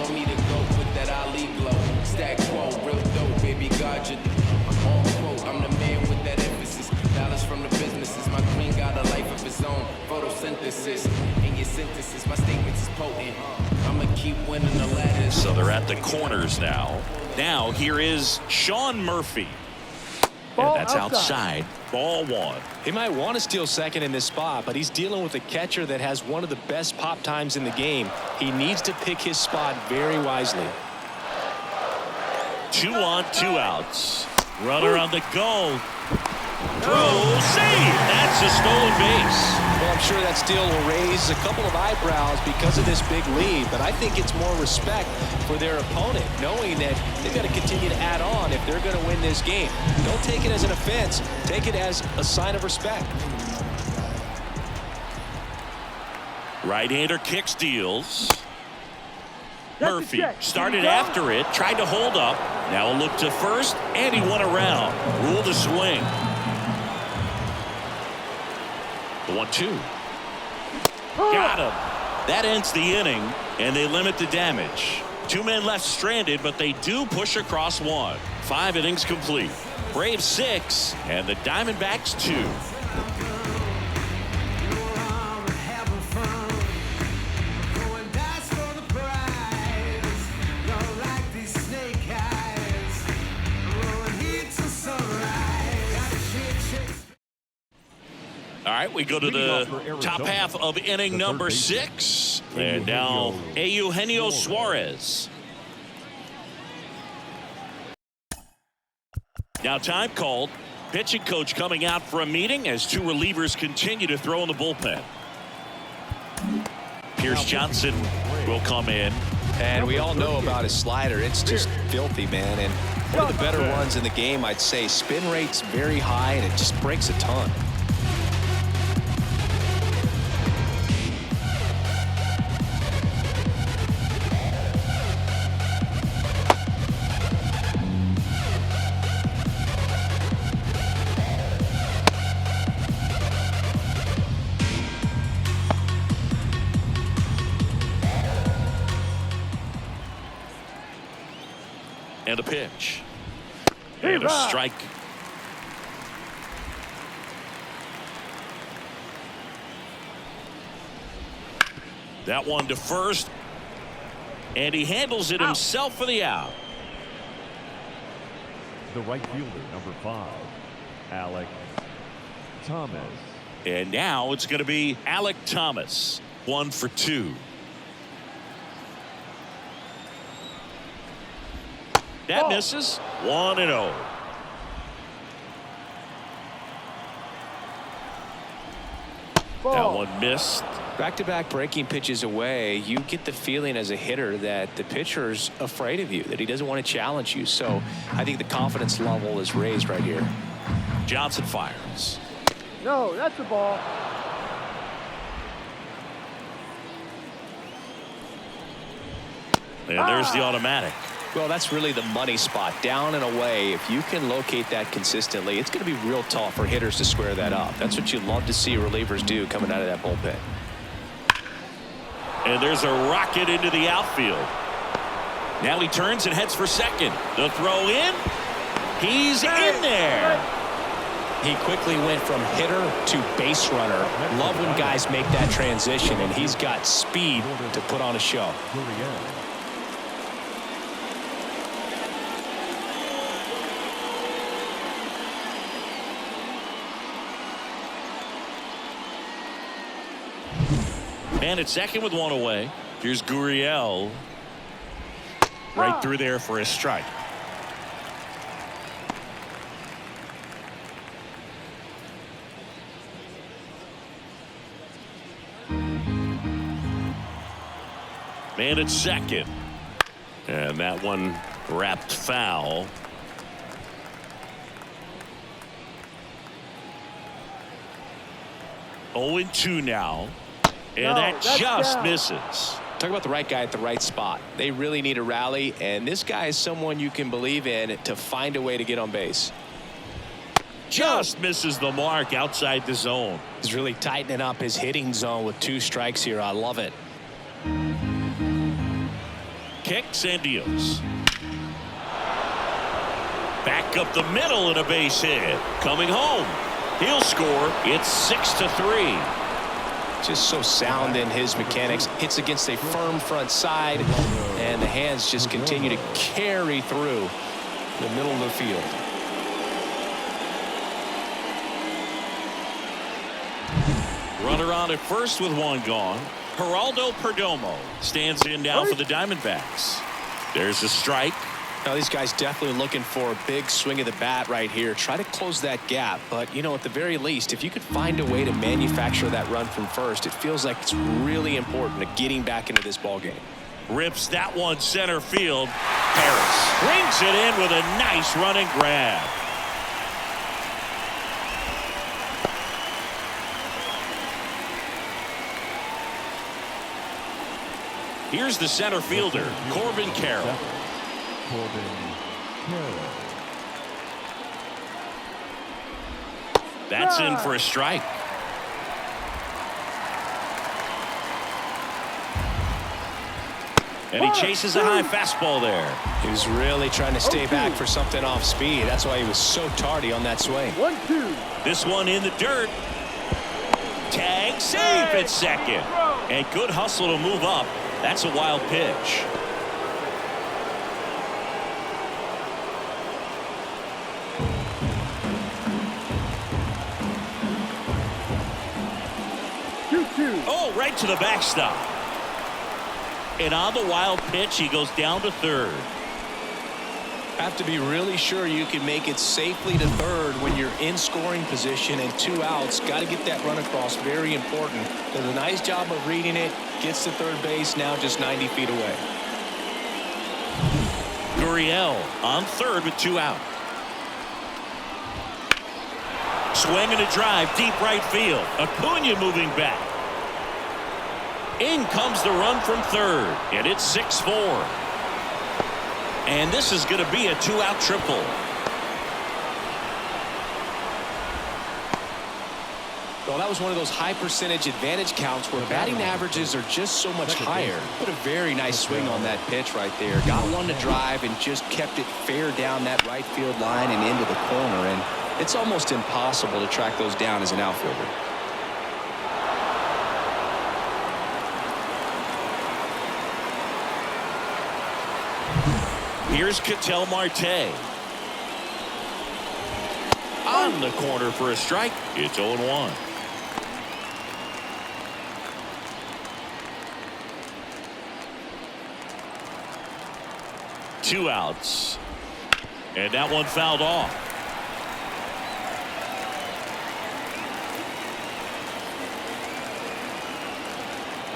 [SPEAKER 2] For me to go with that Ali glow. Stack quo, real dope, baby, God, you on quote. I'm the man with that emphasis. Dollars from the businesses. My queen got a life of its own. Photosynthesis. In your synthesis, my statements is potent. I'ma keep winning the ladder.
[SPEAKER 1] So they're at the corners now. Now here is Sean Murphy. And that's outside. Ball 1.
[SPEAKER 3] He might want to steal second in this spot, but he's dealing with a catcher that has one of the best pop times in the game. He needs to pick his spot very wisely.
[SPEAKER 1] 2 on, 2 outs. Runner on the go. Throw, save. That's a stolen base.
[SPEAKER 3] Well, I'm sure that steal will raise a couple of eyebrows because of this big lead, but I think it's more respect for their opponent, knowing that they've got to continue to add on if they're going to win this game. Don't take it as an offense. Take it as a sign of respect.
[SPEAKER 1] Right-hander kick steals. Murphy started after it, tried to hold up. Now a look to first, and he went around. Rule the swing. The 1-2. Got him. That ends the inning, and they limit the damage. 2 men left stranded, but they do push across 1. 5 innings complete. Braves 6, and the Diamondbacks 2. All right, we go to the top half of inning number 6. And now Eugenio Suarez. Now time called. Pitching coach coming out for a meeting as 2 relievers continue to throw in the bullpen. Pierce Johnson will come in.
[SPEAKER 3] And we all know about his slider. It's just filthy, man. And one of the better ones in the game, I'd say. Spin rate's very high, and it just breaks a ton.
[SPEAKER 1] And a pitch. And a strike. That one to first. And he handles it himself for the out.
[SPEAKER 4] The right fielder, number 5, Alek Thomas.
[SPEAKER 1] And now it's going to be Alek Thomas. 1 for 2. That misses. 1-0. That one missed.
[SPEAKER 3] Back-to-back breaking pitches away, you get the feeling as a hitter that the pitcher's afraid of you, that he doesn't want to challenge you. So I think the confidence level is raised right here.
[SPEAKER 1] Johnson fires.
[SPEAKER 5] No, that's a ball.
[SPEAKER 1] And there's the automatic.
[SPEAKER 3] Well, that's really the money spot. Down and away. If you can locate that consistently, it's going to be real tough for hitters to square that up. That's what you love to see relievers do coming out of that bullpen.
[SPEAKER 1] And there's a rocket into the outfield. Now he turns and heads for second. The throw in. He's in there.
[SPEAKER 3] He quickly went from hitter to base runner. Love when guys make that transition, and he's got speed to put on a show.
[SPEAKER 1] And it's second with one away. Here's Gurriel. Right through there for a strike. Man at second. And that one wrapped foul. Oh, 0-2 now. And that just misses.
[SPEAKER 3] Talk about the right guy at the right spot. They really need a rally, and this guy is someone you can believe in to find a way to get on base.
[SPEAKER 1] Just misses the mark outside the zone.
[SPEAKER 3] He's really tightening up his hitting zone with 2 strikes here. I love it.
[SPEAKER 1] Kicks and deals. Back up the middle and a base hit. Coming home. He'll score. It's 6-3.
[SPEAKER 3] Just so sound in his mechanics. Hits against a firm front side, and the hands just continue to carry through the middle of the field.
[SPEAKER 1] Runner on at first with one gone. Geraldo Perdomo stands in now for the Diamondbacks. There's a strike.
[SPEAKER 3] Now these guys definitely looking for a big swing of the bat right here. Try to close that gap, but you know, at the very least, if you could find a way to manufacture that run from first, it feels like it's really important to getting back into this ball game.
[SPEAKER 1] Rips that one center field. Harris brings it in with a nice running grab. Here's the center fielder, Corbin Carroll. That's in for a strike. And he chases a high fastball there.
[SPEAKER 3] He was really trying to stay back for something off speed. That's why he was so tardy on that swing.
[SPEAKER 5] 1-2.
[SPEAKER 1] This one in the dirt. Tag safe at second. And good hustle to move up. That's a wild pitch. Oh, right to the backstop. And on the wild pitch, he goes down to third.
[SPEAKER 3] Have to be really sure you can make it safely to third when you're in scoring position and 2 outs. Got to get that run across. Very important. Does a nice job of reading it. Gets to third base. Now just 90 feet away.
[SPEAKER 1] Gurriel on third with 2 out. Swing and a drive deep right field. Acuna moving back. In comes the run from third, and it's 6-4. And this is going to be a 2-out triple.
[SPEAKER 3] Well, that was one of those high percentage advantage counts where batting averages are just so much higher. Put a very nice swing on that pitch right there. Got one to drive and just kept it fair down that right field line and into the corner. And it's almost impossible to track those down as an outfielder.
[SPEAKER 1] Here's Ketel Marte. On the corner for a strike. It's 0-1. Two outs. And that one fouled off.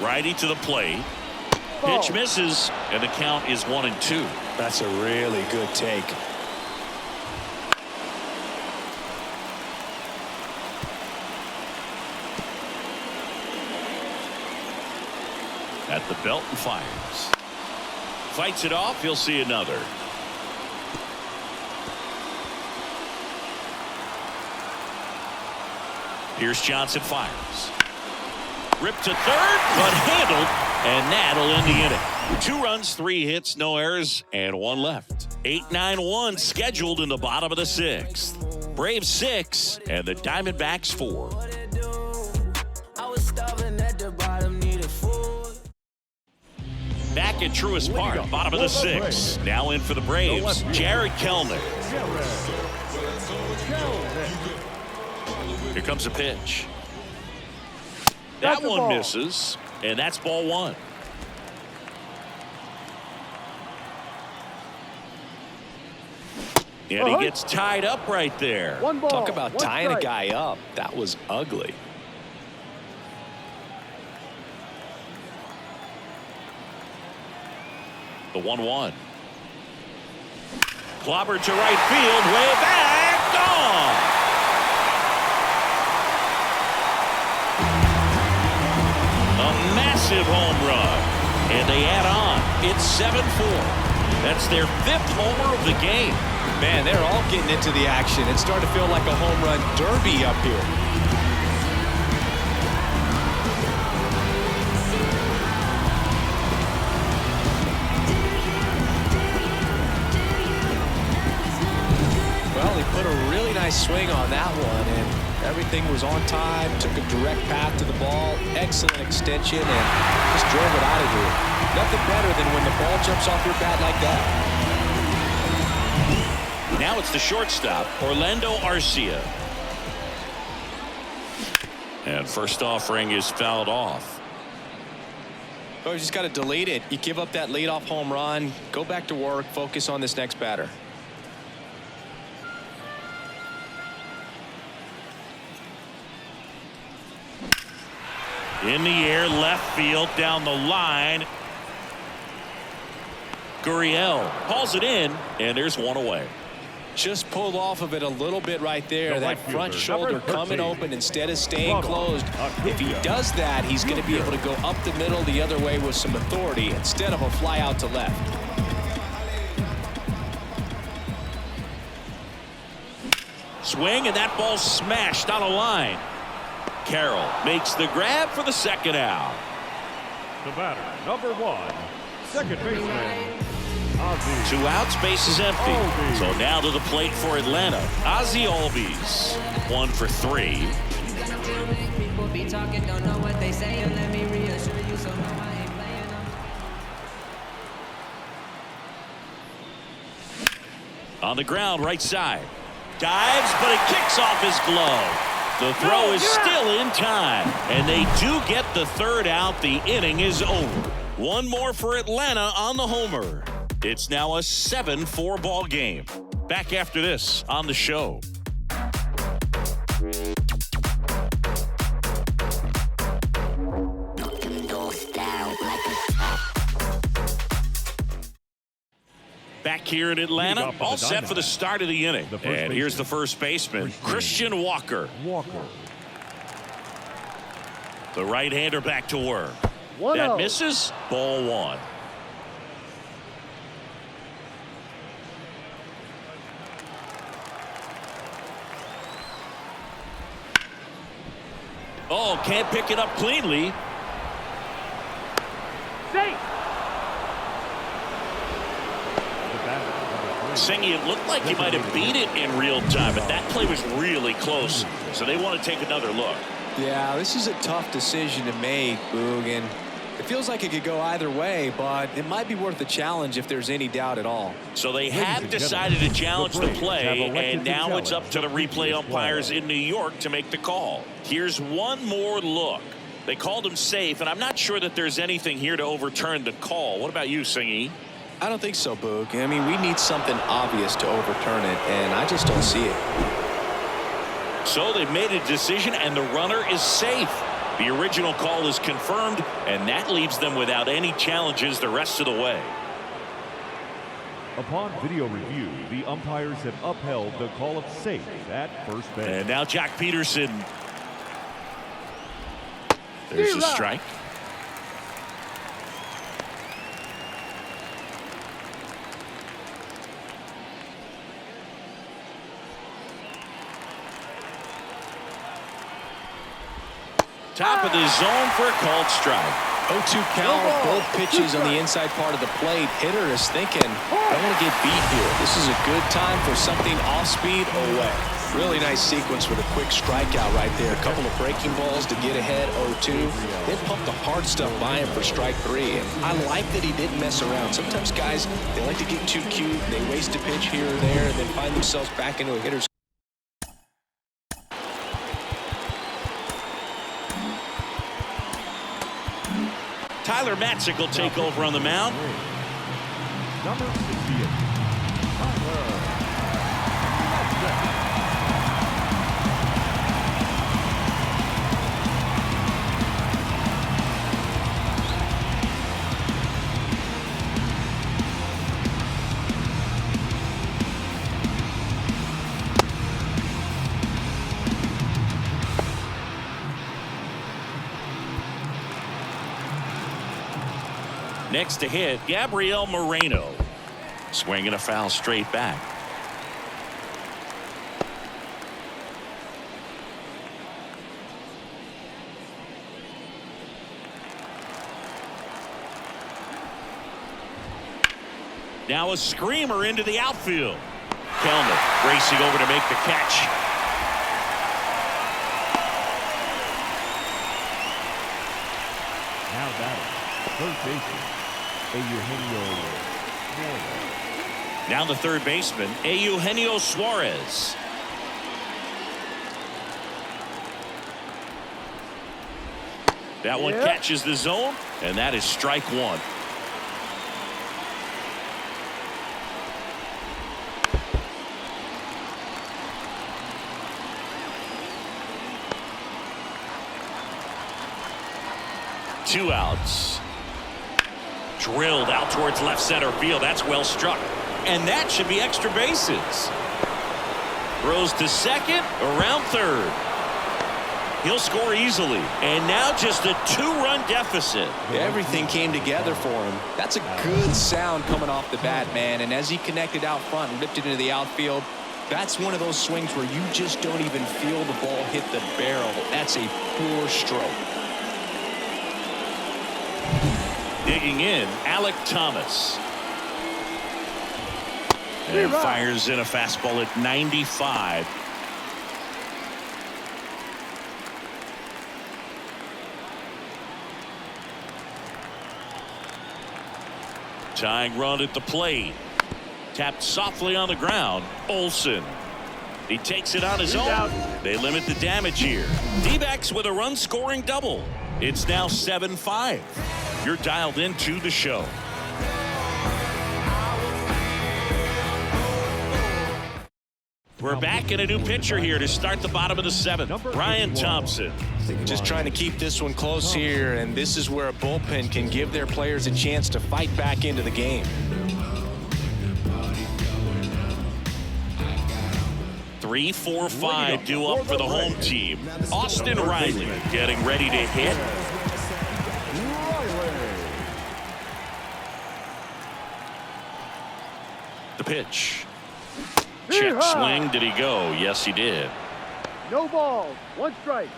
[SPEAKER 1] Righty to the plate. Pitch misses, and the count is 1-2.
[SPEAKER 3] That's a really good take.
[SPEAKER 1] At the belt and fires. Fights it off. He'll see another. Here's Johnson fires. Ripped to third, but handled, and that'll end the inning. 2 runs, 3 hits, no errors, and 1 left. 8-9-1 scheduled in the bottom of the 6th. Braves 6 and the Diamondbacks 4. Back at Truist Park, bottom of the 6th. Now in for the Braves, Jared Kelenic. Here comes a pitch. That one misses, and that's ball 1. And he gets tied up right there.
[SPEAKER 3] Talk about tying a guy up. That was ugly.
[SPEAKER 1] The 1-1. Clobbered to right field, way back, gone. A massive home run, and they add on. It's 7-4. That's their 5th homer of the game.
[SPEAKER 3] Man, they're all getting into the action. It's starting to feel like a home run derby up here. Well, he put a really nice swing on that one, and everything was on time. Took a direct path to the ball. Excellent extension, and just drove it out of here. Nothing better than when the ball jumps off your bat like that.
[SPEAKER 1] Now it's the shortstop, Orlando Arcia. And first offering is fouled off.
[SPEAKER 3] Oh, you just got to delete it. You give up that leadoff home run, go back to work, focus on this next batter.
[SPEAKER 1] In the air, left field, down the line. Gurriel hauls it in, and there's one away.
[SPEAKER 3] Just pulled off of it a little bit right there. That front shoulder coming open instead of staying closed. If he does that, he's going to be able to go up the middle the other way with some authority instead of a fly out to left.
[SPEAKER 1] Swing, and that ball smashed on a line. Carroll makes the grab for the 2nd out.
[SPEAKER 4] The batter, number 1, second baseman, Ozzie.
[SPEAKER 1] 2 outs, base is empty. So now to the plate for Atlanta. Ozzie Albies, 1 for 3. On the ground, right side. Dives, but it kicks off his glove. The throw is still in time, and they do get the 3rd out. The inning is over. 1 more for Atlanta on the homer. It's now a 7-4 ball game. Back after this on the show. Back here in Atlanta, all set for the start of the inning. And here's the first baseman, Christian Walker. The right-hander back to work. That misses. Ball 1. Oh, can't pick it up cleanly.
[SPEAKER 5] Safe.
[SPEAKER 1] Singy, it looked like he might have beat it in real time, but that play was really close. So they want to take another look.
[SPEAKER 3] Yeah, this is a tough decision to make, Boog, and it feels like it could go either way, but it might be worth the challenge if there's any doubt at all.
[SPEAKER 1] So they have decided to challenge the play, and now it's up to the replay umpires in New York to make the call. Here's one more look. They called him safe, and I'm not sure that there's anything here to overturn the call. What about you, Singy?
[SPEAKER 3] I don't think so, Boog. I mean, we need something obvious to overturn it, and I just don't see it.
[SPEAKER 1] So they've made a decision, and the runner is safe. The original call is confirmed, and that leaves them without any challenges the rest of the way.
[SPEAKER 4] Upon video review, the umpires have upheld the call of safe at first base.
[SPEAKER 1] And now Jack Peterson. There's a strike. Top of the zone for a called strike.
[SPEAKER 3] 0-2 count, both pitches on the inside part of the plate. Hitter is thinking, I don't want to get beat here. This is a good time for something off speed away. Really nice sequence with a quick strikeout right there. A couple of breaking balls to get ahead, 0-2. Then pumped the hard stuff by him for strike 3. And I like that he didn't mess around. Sometimes guys, they like to get too cute. They waste a pitch here or there and then find themselves back into a hitter's.
[SPEAKER 1] Tyler Matzik will take over on the mound.
[SPEAKER 4] Number 68, Tyler Matzik.
[SPEAKER 1] Next to hit, Gabriel Moreno. Swinging a foul straight back. Now a screamer into the outfield. Kelman racing over to make the catch.
[SPEAKER 4] Now batting, third baseman, Eugenio Suarez.
[SPEAKER 1] Now the third baseman, Eugenio Suarez. That one catches the zone, and that is strike 1. Two outs. Drilled out towards left center field. That's well struck. And that should be extra bases. Throws to second, around third. He'll score easily. And now just a 2-run deficit.
[SPEAKER 3] Everything came together for him. That's a good sound coming off the bat, man. And as he connected out front and ripped it into the outfield, that's one of those swings where you just don't even feel the ball hit the barrel. That's a poor stroke.
[SPEAKER 1] Digging in, Alec Thomas. And fires in a fastball at 95. Tying run at the plate. Tapped softly on the ground. Olsen. He takes it on his own. They limit the damage here. D-backs with a run-scoring double. It's now 7-5. You're dialed into the show. We're back in a new pitcher here to start the bottom of the 7th. Ryan Thompson.
[SPEAKER 3] Just trying to keep this one close here, and this is where a bullpen can give their players a chance to fight back into the game.
[SPEAKER 1] 3, 4, 5 due up for the home team. Austin Riley getting ready to hit. The pitch. Check swing. Did he go? Yes, he did.
[SPEAKER 5] No balls. 1 strike.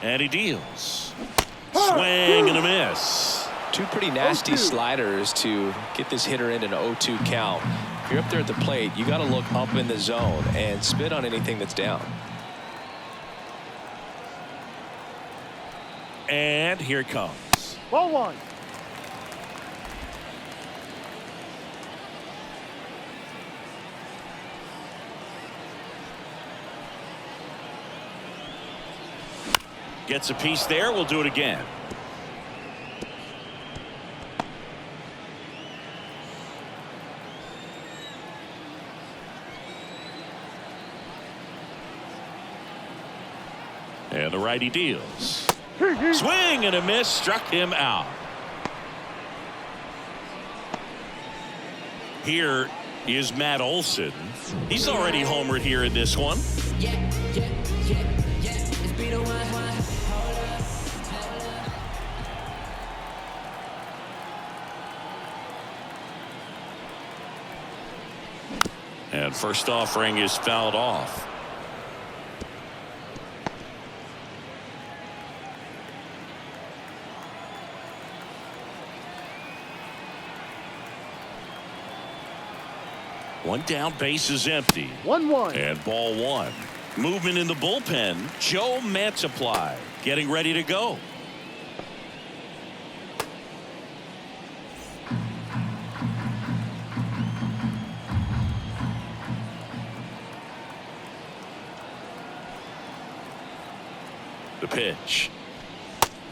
[SPEAKER 1] And he deals. Swing and a miss.
[SPEAKER 3] Two pretty nasty sliders to get this hitter in an 0-2 count. If you're up there at the plate, you got to look up in the zone and spit on anything that's down.
[SPEAKER 1] And here it comes.
[SPEAKER 5] Ball 1.
[SPEAKER 1] Gets a piece there. We'll do it again. And the righty deals. Swing and a miss, struck him out. Here is Matt Olson. He's already homered here in this one. And first offering is fouled off. One down, base is empty.
[SPEAKER 5] 1-1.
[SPEAKER 1] And ball one. Movement in the bullpen. Joe Mantiply getting ready to go. The pitch.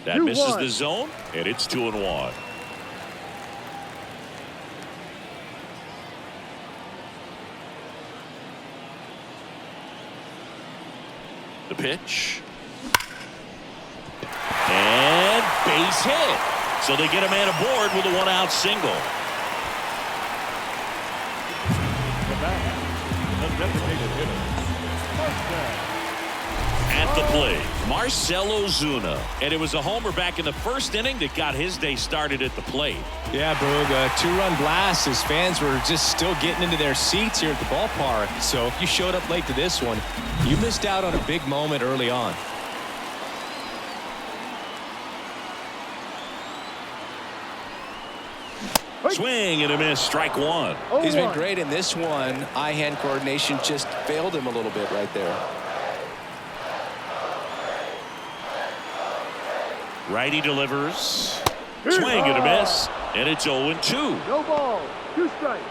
[SPEAKER 1] That misses the zone, and it's 2-1. The pitch. And base hit. So they get a man aboard with a one-out single.
[SPEAKER 4] The batter, the designated hitter, Marcell.
[SPEAKER 1] At the plate, Marcell Ozuna. And it was a homer back in the first inning that got his day started at the plate.
[SPEAKER 3] Yeah, Boog, a two-run blast. His fans were just still getting into their seats here at the ballpark. So if you showed up late to this one, you missed out on a big moment early on.
[SPEAKER 1] Swing and a miss, strike one.
[SPEAKER 3] He's been great in this one. Eye-hand coordination just failed him a little bit right there.
[SPEAKER 1] Righty delivers. Swing and a miss. And it's 0-2.
[SPEAKER 5] No ball. 2 strikes.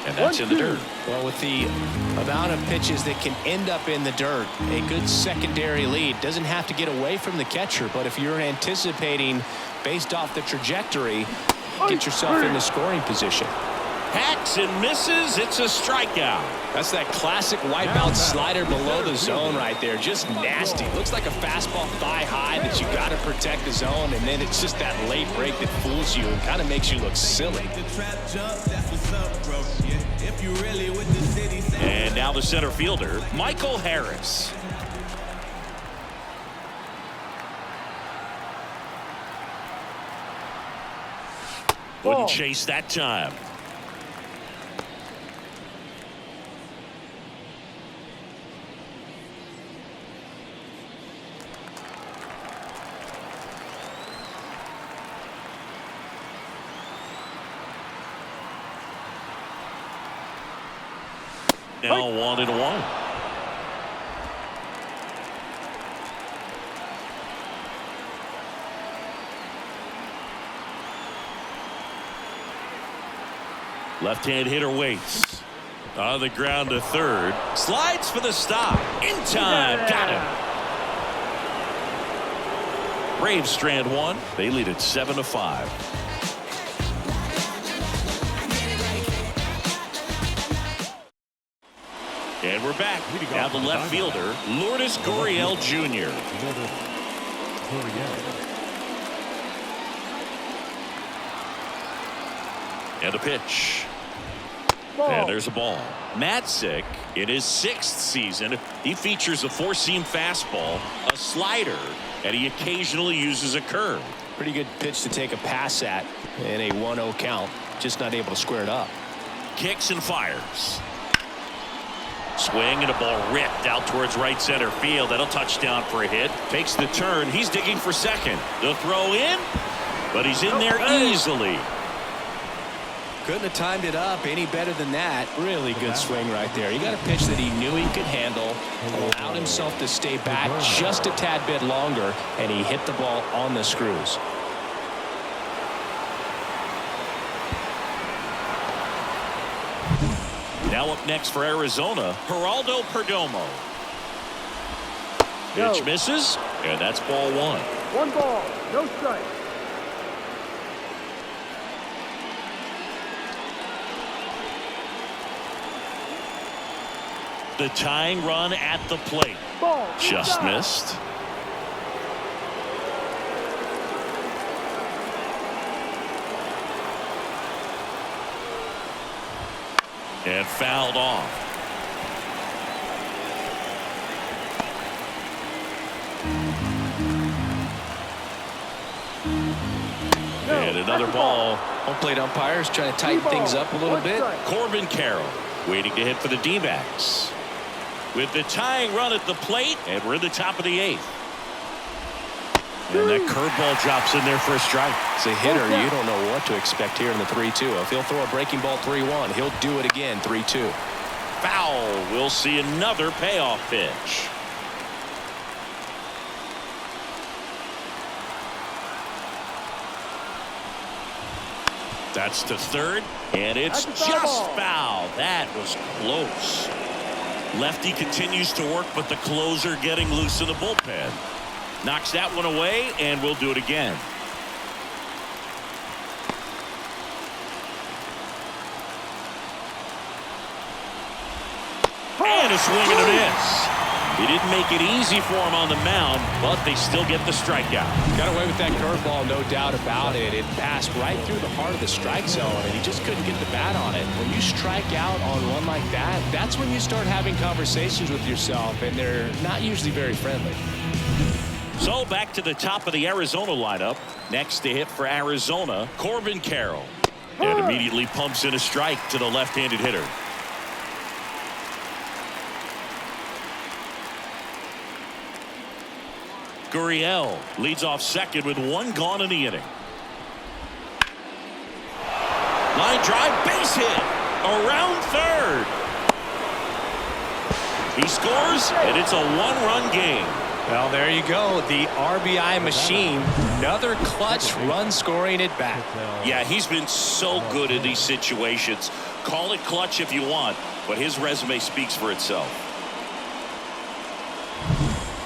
[SPEAKER 1] And that's in the dirt.
[SPEAKER 3] Well, with the amount of pitches that can end up in the dirt, a good secondary lead doesn't have to get away from the catcher. But if you're anticipating based off the trajectory, get yourself in the scoring position.
[SPEAKER 1] Hacks and misses. It's a strikeout.
[SPEAKER 3] That's that classic wipeout slider below the zone right there. Just nasty. Looks like a fastball thigh high that you got to protect the zone, and then it's just that late break that fools you and kind of makes you look silly.
[SPEAKER 1] And now the center fielder, Michael Harris. Wouldn't chase that time. Now 1-1. Left-hand hitter waits. On the ground to third. Slides for the stop. In time. Got him. Braves strand one. They lead at 7-5. And we're back. Now the left fielder, Lourdes Gurriel Jr. And a pitch. And there's a ball. Matzik, in his 6th season, he features a 4-seam fastball, a slider, and he occasionally uses a curve.
[SPEAKER 3] Pretty good pitch to take a pass at in a 1-0 count. Just not able to square it up.
[SPEAKER 1] Kicks and fires. Swing and a ball ripped out towards right center field. That'll touch down for a hit. Takes the turn. He's digging for second. The throw in, but he's in there easily.
[SPEAKER 3] Couldn't have timed it up any better than that. Really good swing right there. He got a pitch that he knew he could handle, allowed himself to stay back just a tad bit longer, and he hit the ball on the screws.
[SPEAKER 1] Now up next for Arizona, Geraldo Perdomo. Pitch misses, and that's ball one.
[SPEAKER 5] 1 ball, no strike.
[SPEAKER 1] The tying run at the plate.
[SPEAKER 5] Ball.
[SPEAKER 1] Just missed. And fouled off. And another ball.
[SPEAKER 3] Home plate umpires trying to tighten things up a little bit.
[SPEAKER 1] Corbin Carroll waiting to hit for the D-backs. With the tying run at the plate, and we're in the top of the 8th. And that curveball drops in there for a strike.
[SPEAKER 3] As a hitter, you don't know what to expect here in the 3-2. If he'll throw a breaking ball 3-1, he'll do it again 3-2.
[SPEAKER 1] Foul. We'll see another payoff pitch. That's to third, and it's just foul. That was close. Lefty continues to work, but the closer getting loose in the bullpen. Knocks that one away, and we'll do it again. And a swing and a miss. He didn't make it easy for him on the mound, but they still get the strikeout.
[SPEAKER 3] Got away with that curveball, no doubt about it. It passed right through the heart of the strike zone, and he just couldn't get the bat on it. When you strike out on one like that, that's when you start having conversations with yourself, and they're not usually very friendly.
[SPEAKER 1] So back to the top of the Arizona lineup. Next to hit for Arizona, Corbin Carroll. And immediately pumps in a strike to the left-handed hitter. Gurriel leads off second with one gone in the inning. Line drive, base hit around third. He scores, and it's a one-run game.
[SPEAKER 3] Well, there you go. The RBI machine. Another clutch run scoring at bat.
[SPEAKER 1] Yeah, he's been so good in these situations. Call it clutch if you want, but his resume speaks for itself.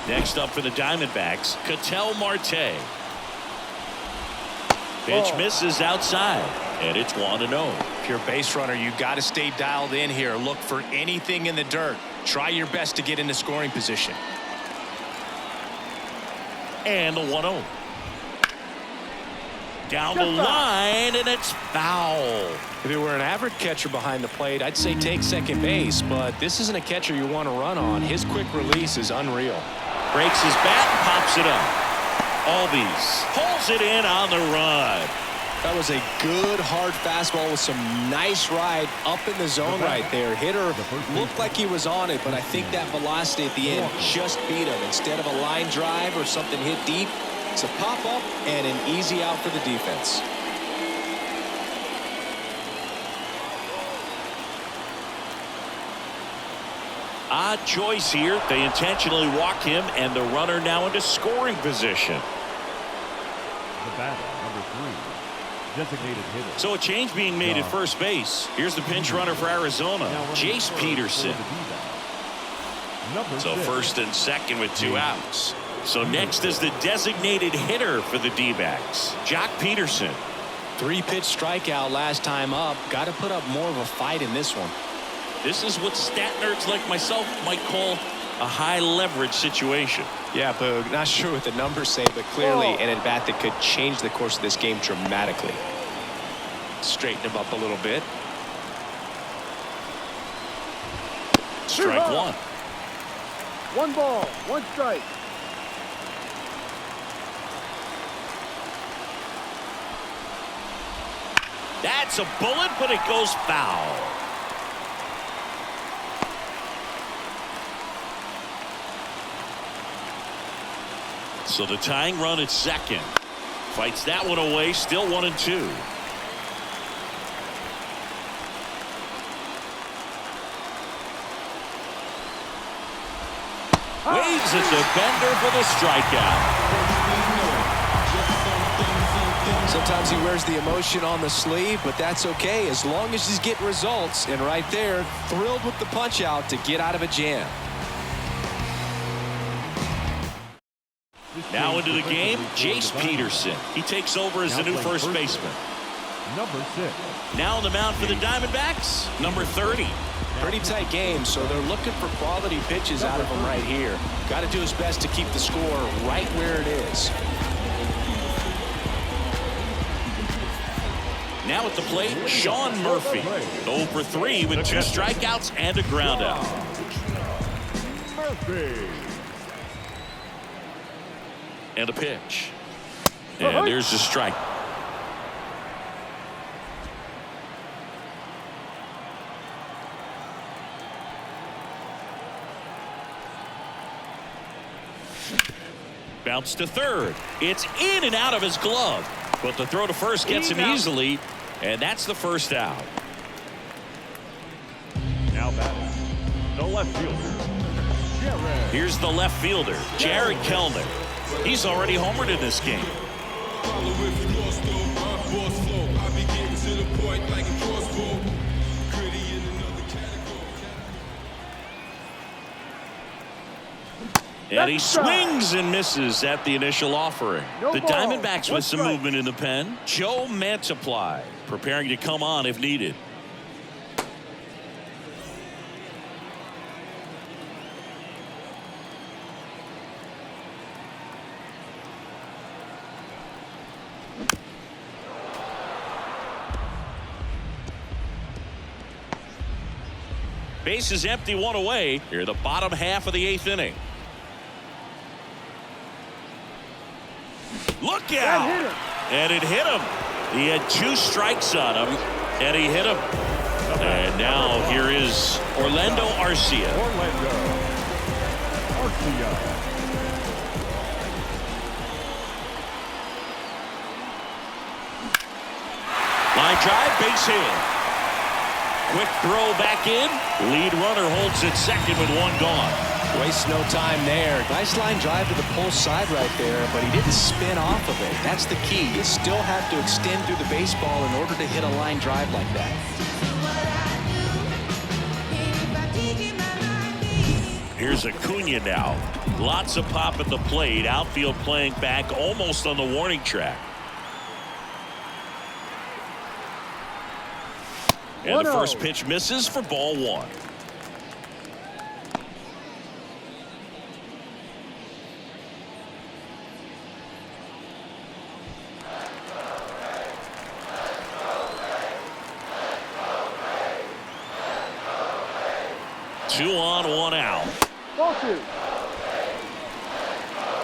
[SPEAKER 1] Next up for the Diamondbacks, Ketel Marte. Pitch misses outside, and it's 1-0.
[SPEAKER 3] If you're a base runner, you got to stay dialed in here. Look for anything in the dirt. Try your best to get into scoring position.
[SPEAKER 1] And the 1-0. Down the line, and it's foul.
[SPEAKER 3] If it were an average catcher behind the plate, I'd say take second base, but this isn't a catcher you want to run on. His quick release is unreal.
[SPEAKER 1] Breaks his bat and pops it up. Albies pulls it in on the run.
[SPEAKER 3] That was a good hard fastball with some nice ride up in the zone right there. Hitter looked like he was on it, but I think that velocity at the end just beat him. Instead of a line drive or something hit deep, it's a pop up and an easy out for the defense.
[SPEAKER 1] Odd choice here. They intentionally walk him, and the runner now into scoring position.
[SPEAKER 4] The batter, number 3, designated hitter.
[SPEAKER 1] So a change being made at first base. Here's the pinch runner for Arizona, Jace Peterson. So first and second with 2 outs. So next is the designated hitter for the D-backs, Jock Peterson.
[SPEAKER 3] 3-pitch strikeout last time up. Got to put up more of a fight in this one.
[SPEAKER 1] This is what stat nerds like myself might call a high leverage situation.
[SPEAKER 3] Yeah, Boog, not sure what the numbers say, but clearly an at bat that could change the course of this game dramatically. Straighten him up a little bit.
[SPEAKER 1] Strike 1.
[SPEAKER 5] 1 ball, 1 strike.
[SPEAKER 1] That's a bullet, but it goes foul. So the tying run at second. Fights that one away, still 1-2. Waves at the bender for the strikeout.
[SPEAKER 3] Sometimes he wears the emotion on the sleeve, but that's okay as long as he's getting results. And right there, thrilled with the punch out to get out of a jam.
[SPEAKER 1] Now into the game, Jace Peterson. He takes over as the new first baseman.
[SPEAKER 4] Number 6.
[SPEAKER 1] Now on the mound for the Diamondbacks, number 30.
[SPEAKER 3] Pretty tight game, so they're looking for quality pitches out of him right here. Got to do his best to keep the score right where it is.
[SPEAKER 1] Now at the plate, Sean Murphy. 0 for 3 with 2 strikeouts and a ground out.
[SPEAKER 4] Murphy.
[SPEAKER 1] And a pitch. And there's the strike. Bounce to third. It's in and out of his glove. But the throw to first gets him easily. And that's the first out.
[SPEAKER 4] Now batting, the left fielder, Jared.
[SPEAKER 1] Here's the left fielder, Jared Kelnick. He's already homered in this game. And he swings and misses at the initial offering. The Diamondbacks with some movement in the pen. Joe Mantiply preparing to come on if needed. Base is empty, 1 away. Here, the bottom half of the 8th inning. Look out! And it hit him. He had 2 strikes on him, and he hit him. And now here is Orlando Arcia. Line drive, base hit. Quick throw back in. Lead runner holds at second with 1 gone.
[SPEAKER 3] Waste no time there. Nice line drive to the pull side right there, but he didn't spin off of it. That's the key. You still have to extend through the baseball in order to hit a line drive like that.
[SPEAKER 1] Here's Acuna now. Lots of pop at the plate. Outfield playing back almost on the warning track. And the first pitch misses for ball 1. Two on, 1 out.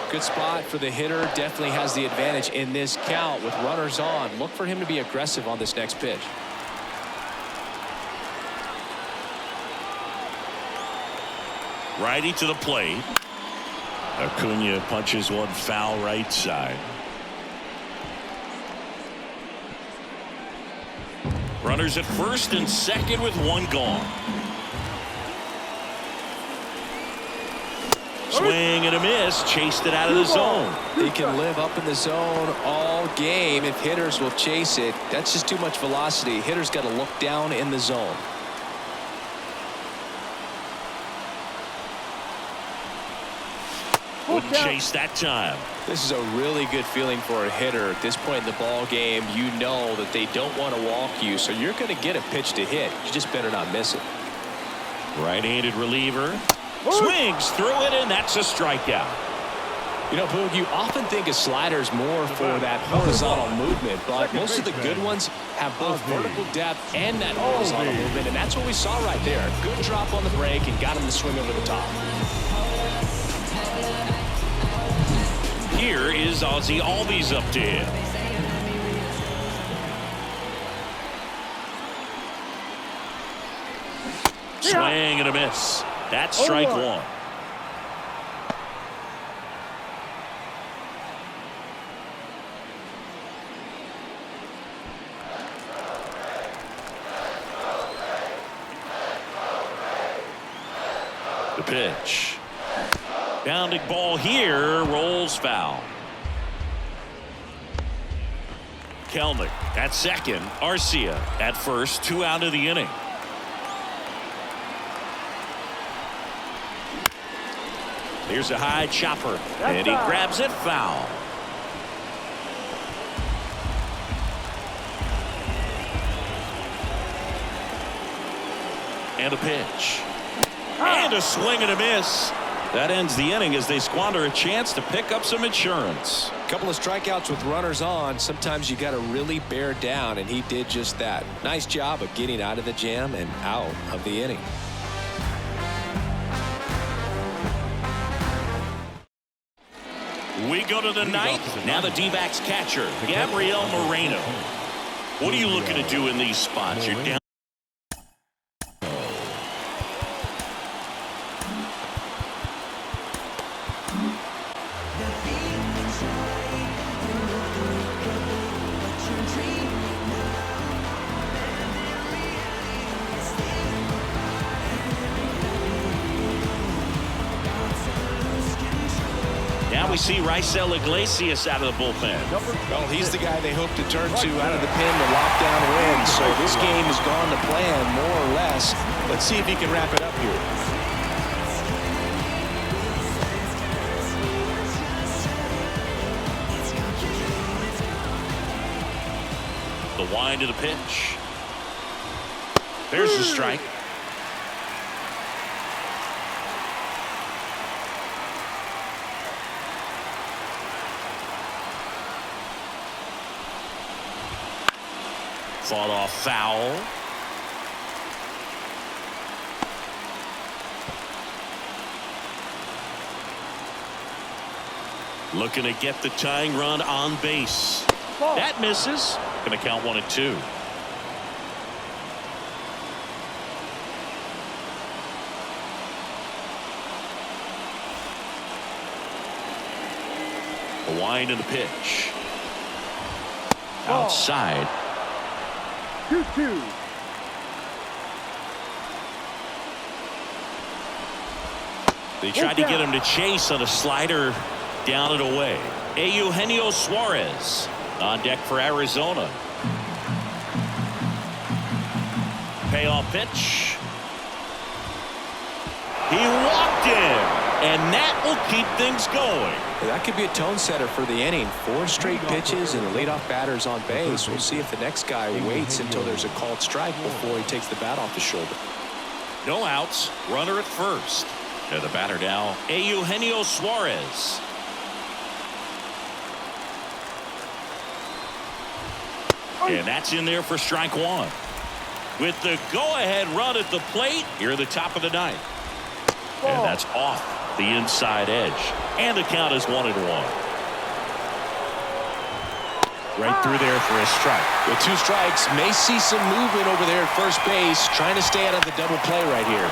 [SPEAKER 3] Good spot for the hitter. Definitely has the advantage in this count with runners on. Look for him to be aggressive on this next pitch.
[SPEAKER 1] Righty to the plate. Acuna punches one foul right side. Runners at first and second with 1 gone. Swing and a miss. Chased it out of the zone.
[SPEAKER 3] He can live up in the zone all game if hitters will chase it. That's just too much velocity. Hitters got to look down in the zone.
[SPEAKER 1] Wouldn't chase that time.
[SPEAKER 3] This is a really good feeling for a hitter at this point in the ball game. You know that they don't want to walk you, so you're going to get a pitch to hit. You just better not miss it.
[SPEAKER 1] Right-handed reliever. Swings through it, and that's a strikeout.
[SPEAKER 3] You know, Boog, you often think of sliders more for that horizontal movement, but most of the good ones have both vertical depth and that horizontal movement, and that's what we saw right there. Good drop on the break and got him to swing over the top.
[SPEAKER 1] Here is Ozzie Albies up to him. Swing and a miss. That's strike 1. The pitch. Bounding ball here, rolls foul. Kelnick at second, Arcia at first, 2 out of the inning. Here's a high chopper, and he grabs it foul. And a pitch. And a swing and a miss. That ends the inning as they squander a chance to pick up some insurance.
[SPEAKER 3] A couple of strikeouts with runners on. Sometimes you got to really bear down, and he did just that. Nice job of getting out of the jam and out of the inning.
[SPEAKER 1] We go to the ninth. Now the D-backs catcher, Gabriel Moreno. What are you looking to do in these spots? You're down. Now we see Raisel Iglesias out of the bullpen.
[SPEAKER 3] Well, he's the guy they hope to turn to out of the pen to lock down wins. So this game has gone to plan, more or less. Let's see if he can wrap it up here.
[SPEAKER 1] The wind of the pitch. There's the strike. Fought off foul. Looking to get the tying run on base. That misses. Going to count 1-2. The wind of the pitch. Outside.
[SPEAKER 5] 2-2.
[SPEAKER 1] They tried to get him to chase on a slider down and away. Eugenio Suarez on deck for Arizona. Payoff pitch. He walked in, and that will keep things going.
[SPEAKER 3] That could be a tone setter for the inning. 4 straight pitches and the leadoff batter's on base. We'll see if the next guy waits until there's a called strike before he takes the bat off the shoulder.
[SPEAKER 1] No outs. Runner at first. And the batter now, Eugenio Suarez. And that's in there for strike 1. With the go-ahead run at the plate, here at the top of the ninth. And that's off the inside edge. And the count is 1-1. Right through there for a strike.
[SPEAKER 3] With 2 strikes, may see some movement over there at first base, trying to stay out of the double play right here.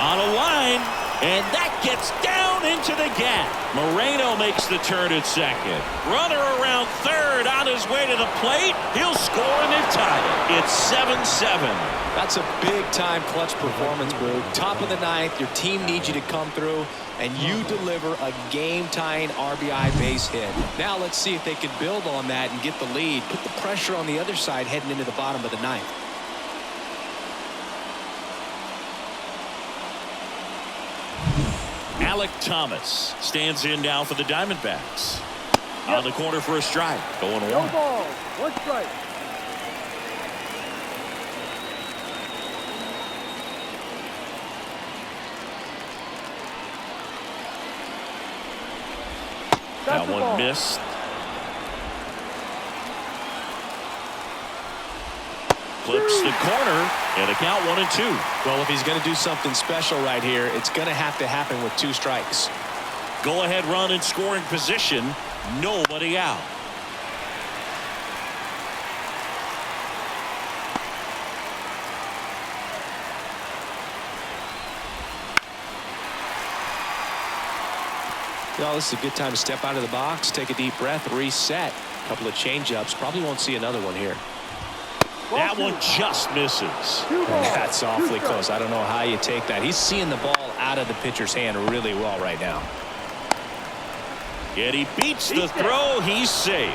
[SPEAKER 1] On a line, and that gets down into the gap. Moreno makes the turn at second. Runner around third on his way to the plate. He'll score and then tie it. It's 7-7.
[SPEAKER 3] That's a big-time clutch performance, Boo. Top of the ninth, your team needs you to come through, and you deliver a game-tying RBI base hit. Now let's see if they can build on that and get the lead. Put the pressure on the other side heading into the bottom of the ninth.
[SPEAKER 1] Alec Thomas stands in now for the Diamondbacks. On the corner for a strike. Going 1.
[SPEAKER 5] No ball. 1 strike.
[SPEAKER 1] That one missed. Clips the corner, and a count 1-2.
[SPEAKER 3] Well, if he's going to do something special right here, it's going to have to happen with 2 strikes.
[SPEAKER 1] Go ahead run in scoring position. Nobody out.
[SPEAKER 3] Well, this is a good time to step out of the box, take a deep breath, reset. A couple of change-ups. Probably won't see another one here.
[SPEAKER 1] That one just misses.
[SPEAKER 3] That's awfully close. I don't know how you take that. He's seeing the ball out of the pitcher's hand really well right now.
[SPEAKER 1] And he beats the throw. He's safe.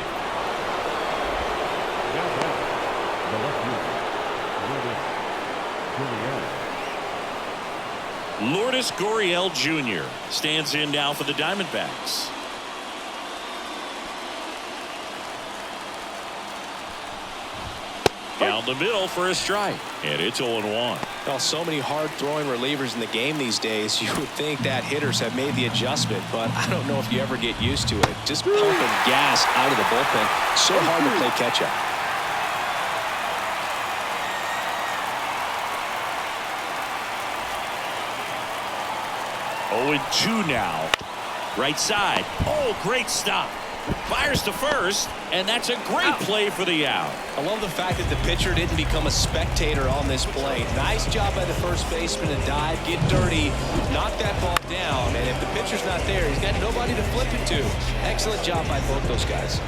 [SPEAKER 1] Lourdes Gurriel Jr. stands in now for the Diamondbacks. Down the middle for a strike. And it's 0-1.
[SPEAKER 3] Well, so many hard-throwing relievers in the game these days. You would think that hitters have made the adjustment, but I don't know if you ever get used to it. Just pumping gas out of the bullpen. So hard to play catch-up.
[SPEAKER 1] 0-2 now. Right side. Oh, great stop. Fires to first, and that's a great play for the out.
[SPEAKER 3] I love the fact that the pitcher didn't become a spectator on this play. Nice job by the first baseman to dive, get dirty, knock that ball down, and if the pitcher's not there, he's got nobody to flip it to. Excellent job by both those guys.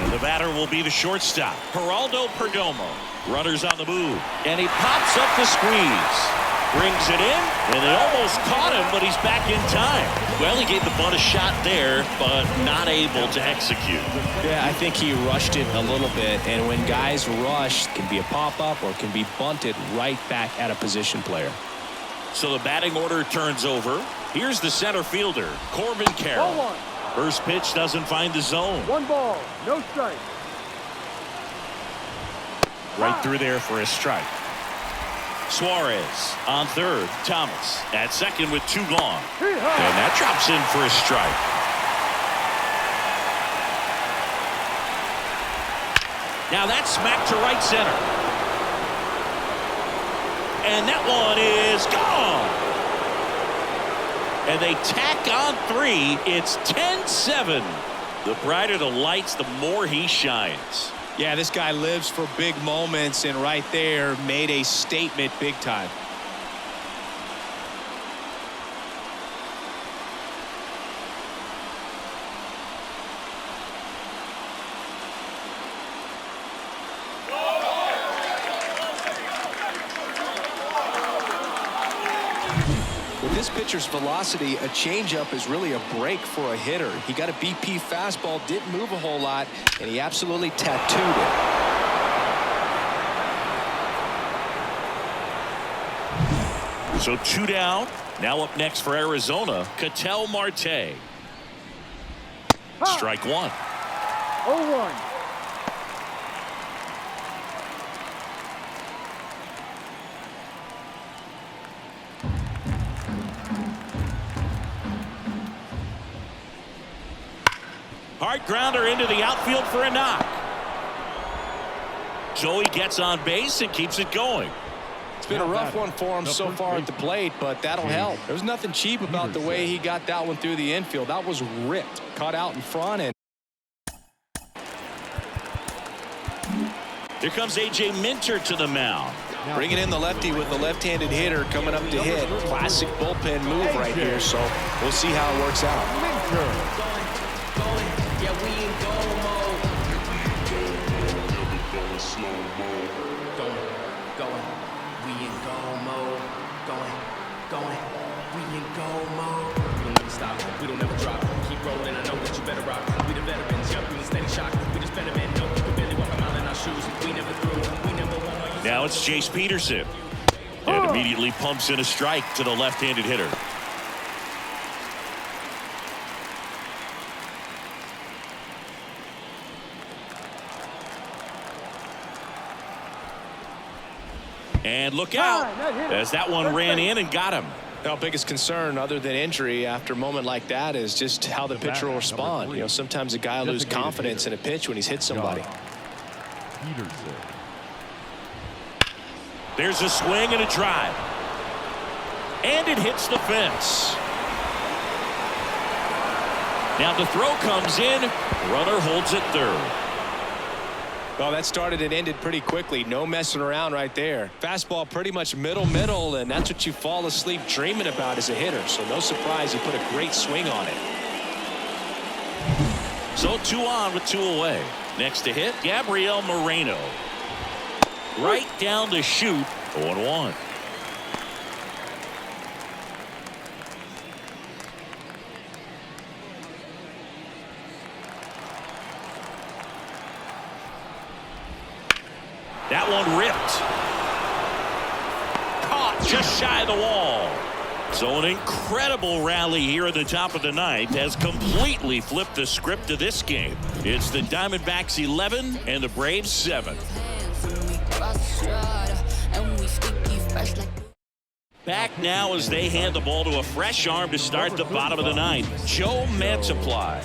[SPEAKER 1] And the batter will be the shortstop, Geraldo Perdomo. Runners on the move, and he pops up the squeeze. Brings it in, and they almost caught him, but he's back in time. Well, he gave the bunt a shot there, but not able to execute.
[SPEAKER 3] Yeah, I think he rushed it a little bit, and when guys rush, it can be a pop-up or it can be bunted right back at a position player.
[SPEAKER 1] So the batting order turns over. Here's the center fielder, Corbin Carroll.
[SPEAKER 5] Ball 1.
[SPEAKER 1] First pitch doesn't find the zone.
[SPEAKER 5] 1 ball, no strike.
[SPEAKER 1] Right through there for a strike. Suarez on third. Thomas at second with 2 gone. And that drops in for a strike. Now that's smacked to right center. And that one is gone. And they tack on 3. It's 10-7. The brighter the lights, the more he shines.
[SPEAKER 3] Yeah, this guy lives for big moments, and right there made a statement big time. With this pitcher's velocity, a changeup is really a break for a hitter. He got a BP fastball, didn't move a whole lot, and he absolutely tattooed it.
[SPEAKER 1] So 2 down. Now up next for Arizona, Ketel Marte. Strike 1.
[SPEAKER 5] 0-1.
[SPEAKER 1] Hard grounder into the outfield for a knock. So he gets on base and keeps it going.
[SPEAKER 3] It's been a rough one for him so far at the plate, but that'll help. There's nothing cheap about the way he got that one through the infield. That was ripped, caught out in front, and
[SPEAKER 1] here comes A.J. Minter to the mound.
[SPEAKER 3] bringing in the lefty with the left-handed hitter coming up to hit. Classic bullpen move right here, so we'll see how it works out.
[SPEAKER 2] Yeah, we in go mode. Going. We in go mode. Going. We in go mode. We don't never stop. We don't never drop. Keep rolling. I know that you better rock. We the veterans. Yup, we steady shock. We just better men. No, we can barely walk a mile in our shoes. We never threw. We never won.
[SPEAKER 1] Now it's Jace Peterson. And immediately pumps in a strike to the left-handed hitter. And look out as that one ran in and got him.
[SPEAKER 3] Now, biggest concern other than injury after a moment like that is just how the pitcher will respond. You know, sometimes a guy will lose confidence in a pitch when he's hit somebody.
[SPEAKER 4] Peterson.
[SPEAKER 1] There's a swing and a drive. And it hits the fence. Now the throw comes in. Runner holds it third.
[SPEAKER 3] Well, that started and ended pretty quickly. No messing around right there. Fastball pretty much middle, and that's what you fall asleep dreaming about as a hitter. So no surprise he put a great swing on it.
[SPEAKER 1] So 2 on with 2 away. Next to hit, Gabriel Moreno. Right down the chute, 0-1. That one ripped. Caught just shy of the wall. So an incredible rally here at the top of the ninth has completely flipped the script of this game. It's the Diamondbacks 11 and the Braves 7. Back now as they hand the ball to a fresh arm to start the bottom of the ninth. Joe Mantiply.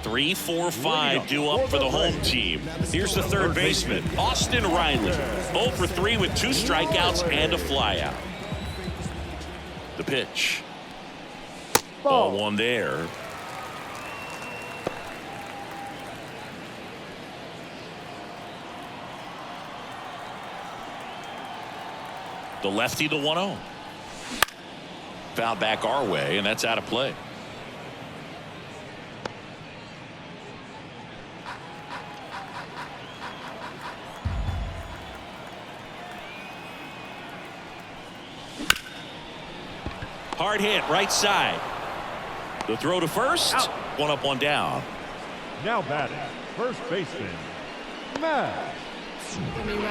[SPEAKER 1] 3, 4, 5 due up for the home team. Here's the third baseman, Austin Riley. 0 for 3 with 2 strikeouts and a flyout. The pitch. Ball 1 there. The lefty, the 1-0. Foul back our way, and that's out of play. Hard hit, right side. The throw to first. Out. 1 up, 1 down.
[SPEAKER 4] Now batting, first baseman, Matt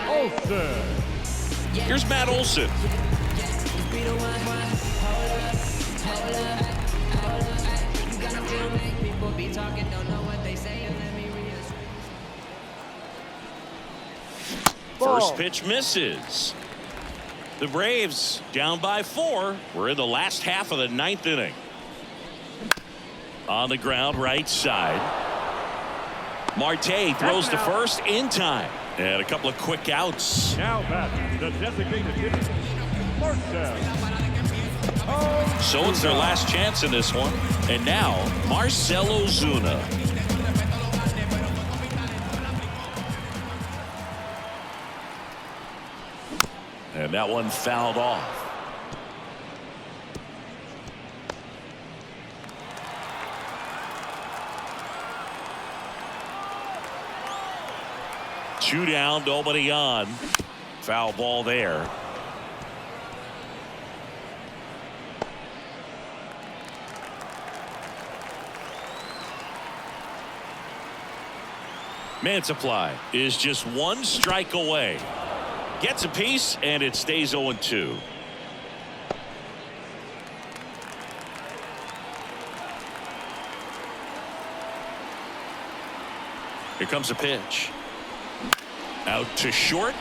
[SPEAKER 4] Olson.
[SPEAKER 1] Here's Matt Olson. First pitch misses. The Braves down by 4. We're in the last half of the ninth inning. On the ground, right side. Marte throws to first in time. And a couple of quick outs.
[SPEAKER 4] Now batting, the designated hitter, Marcell.
[SPEAKER 1] So it's their last chance in this one. And now, Marcell Ozuna. And that one fouled off. Two down, nobody on. Foul ball there. Mantiply is just 1 strike away. Gets a piece, and it stays 0-2. Here comes a pitch. Out to short.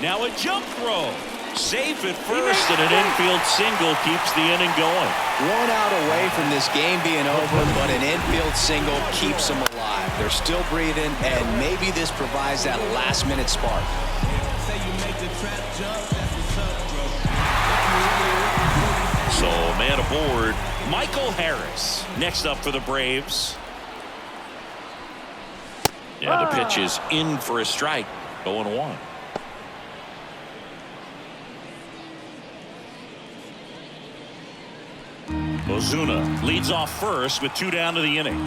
[SPEAKER 1] Now a jump throw. Safe at first, and an infield single keeps the inning going.
[SPEAKER 3] 1 out away from this game being over, but an infield single keeps them alive. They're still breathing, and maybe this provides that last-minute spark.
[SPEAKER 1] So, man aboard, Michael Harris. Next up for the Braves. And the pitch is in for a strike. 0-1. Ozuna leads off first with 2 down to the inning.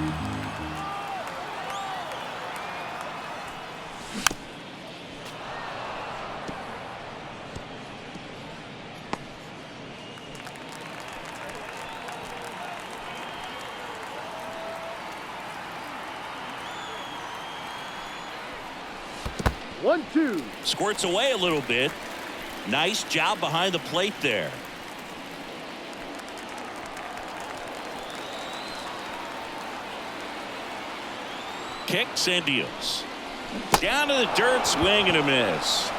[SPEAKER 5] One, two.
[SPEAKER 1] Squirts away a little bit. Nice job behind the plate there. Kicks and deals. Down to the dirt, swing and a miss.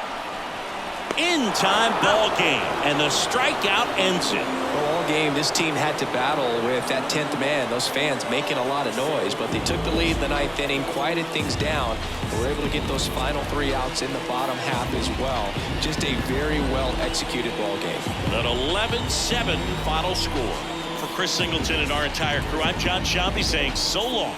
[SPEAKER 1] In time, ball game, and the strikeout ends it.
[SPEAKER 3] Well, all game, this team had to battle with that 10th man. Those fans making a lot of noise, but they took the lead in the 9th inning, quieted things down, and were able to get those final 3 outs in the bottom half as well. Just a very well executed ball game.
[SPEAKER 1] An 11-7 final score. For Chris Singleton and our entire crew, I'm John Shampi saying so long.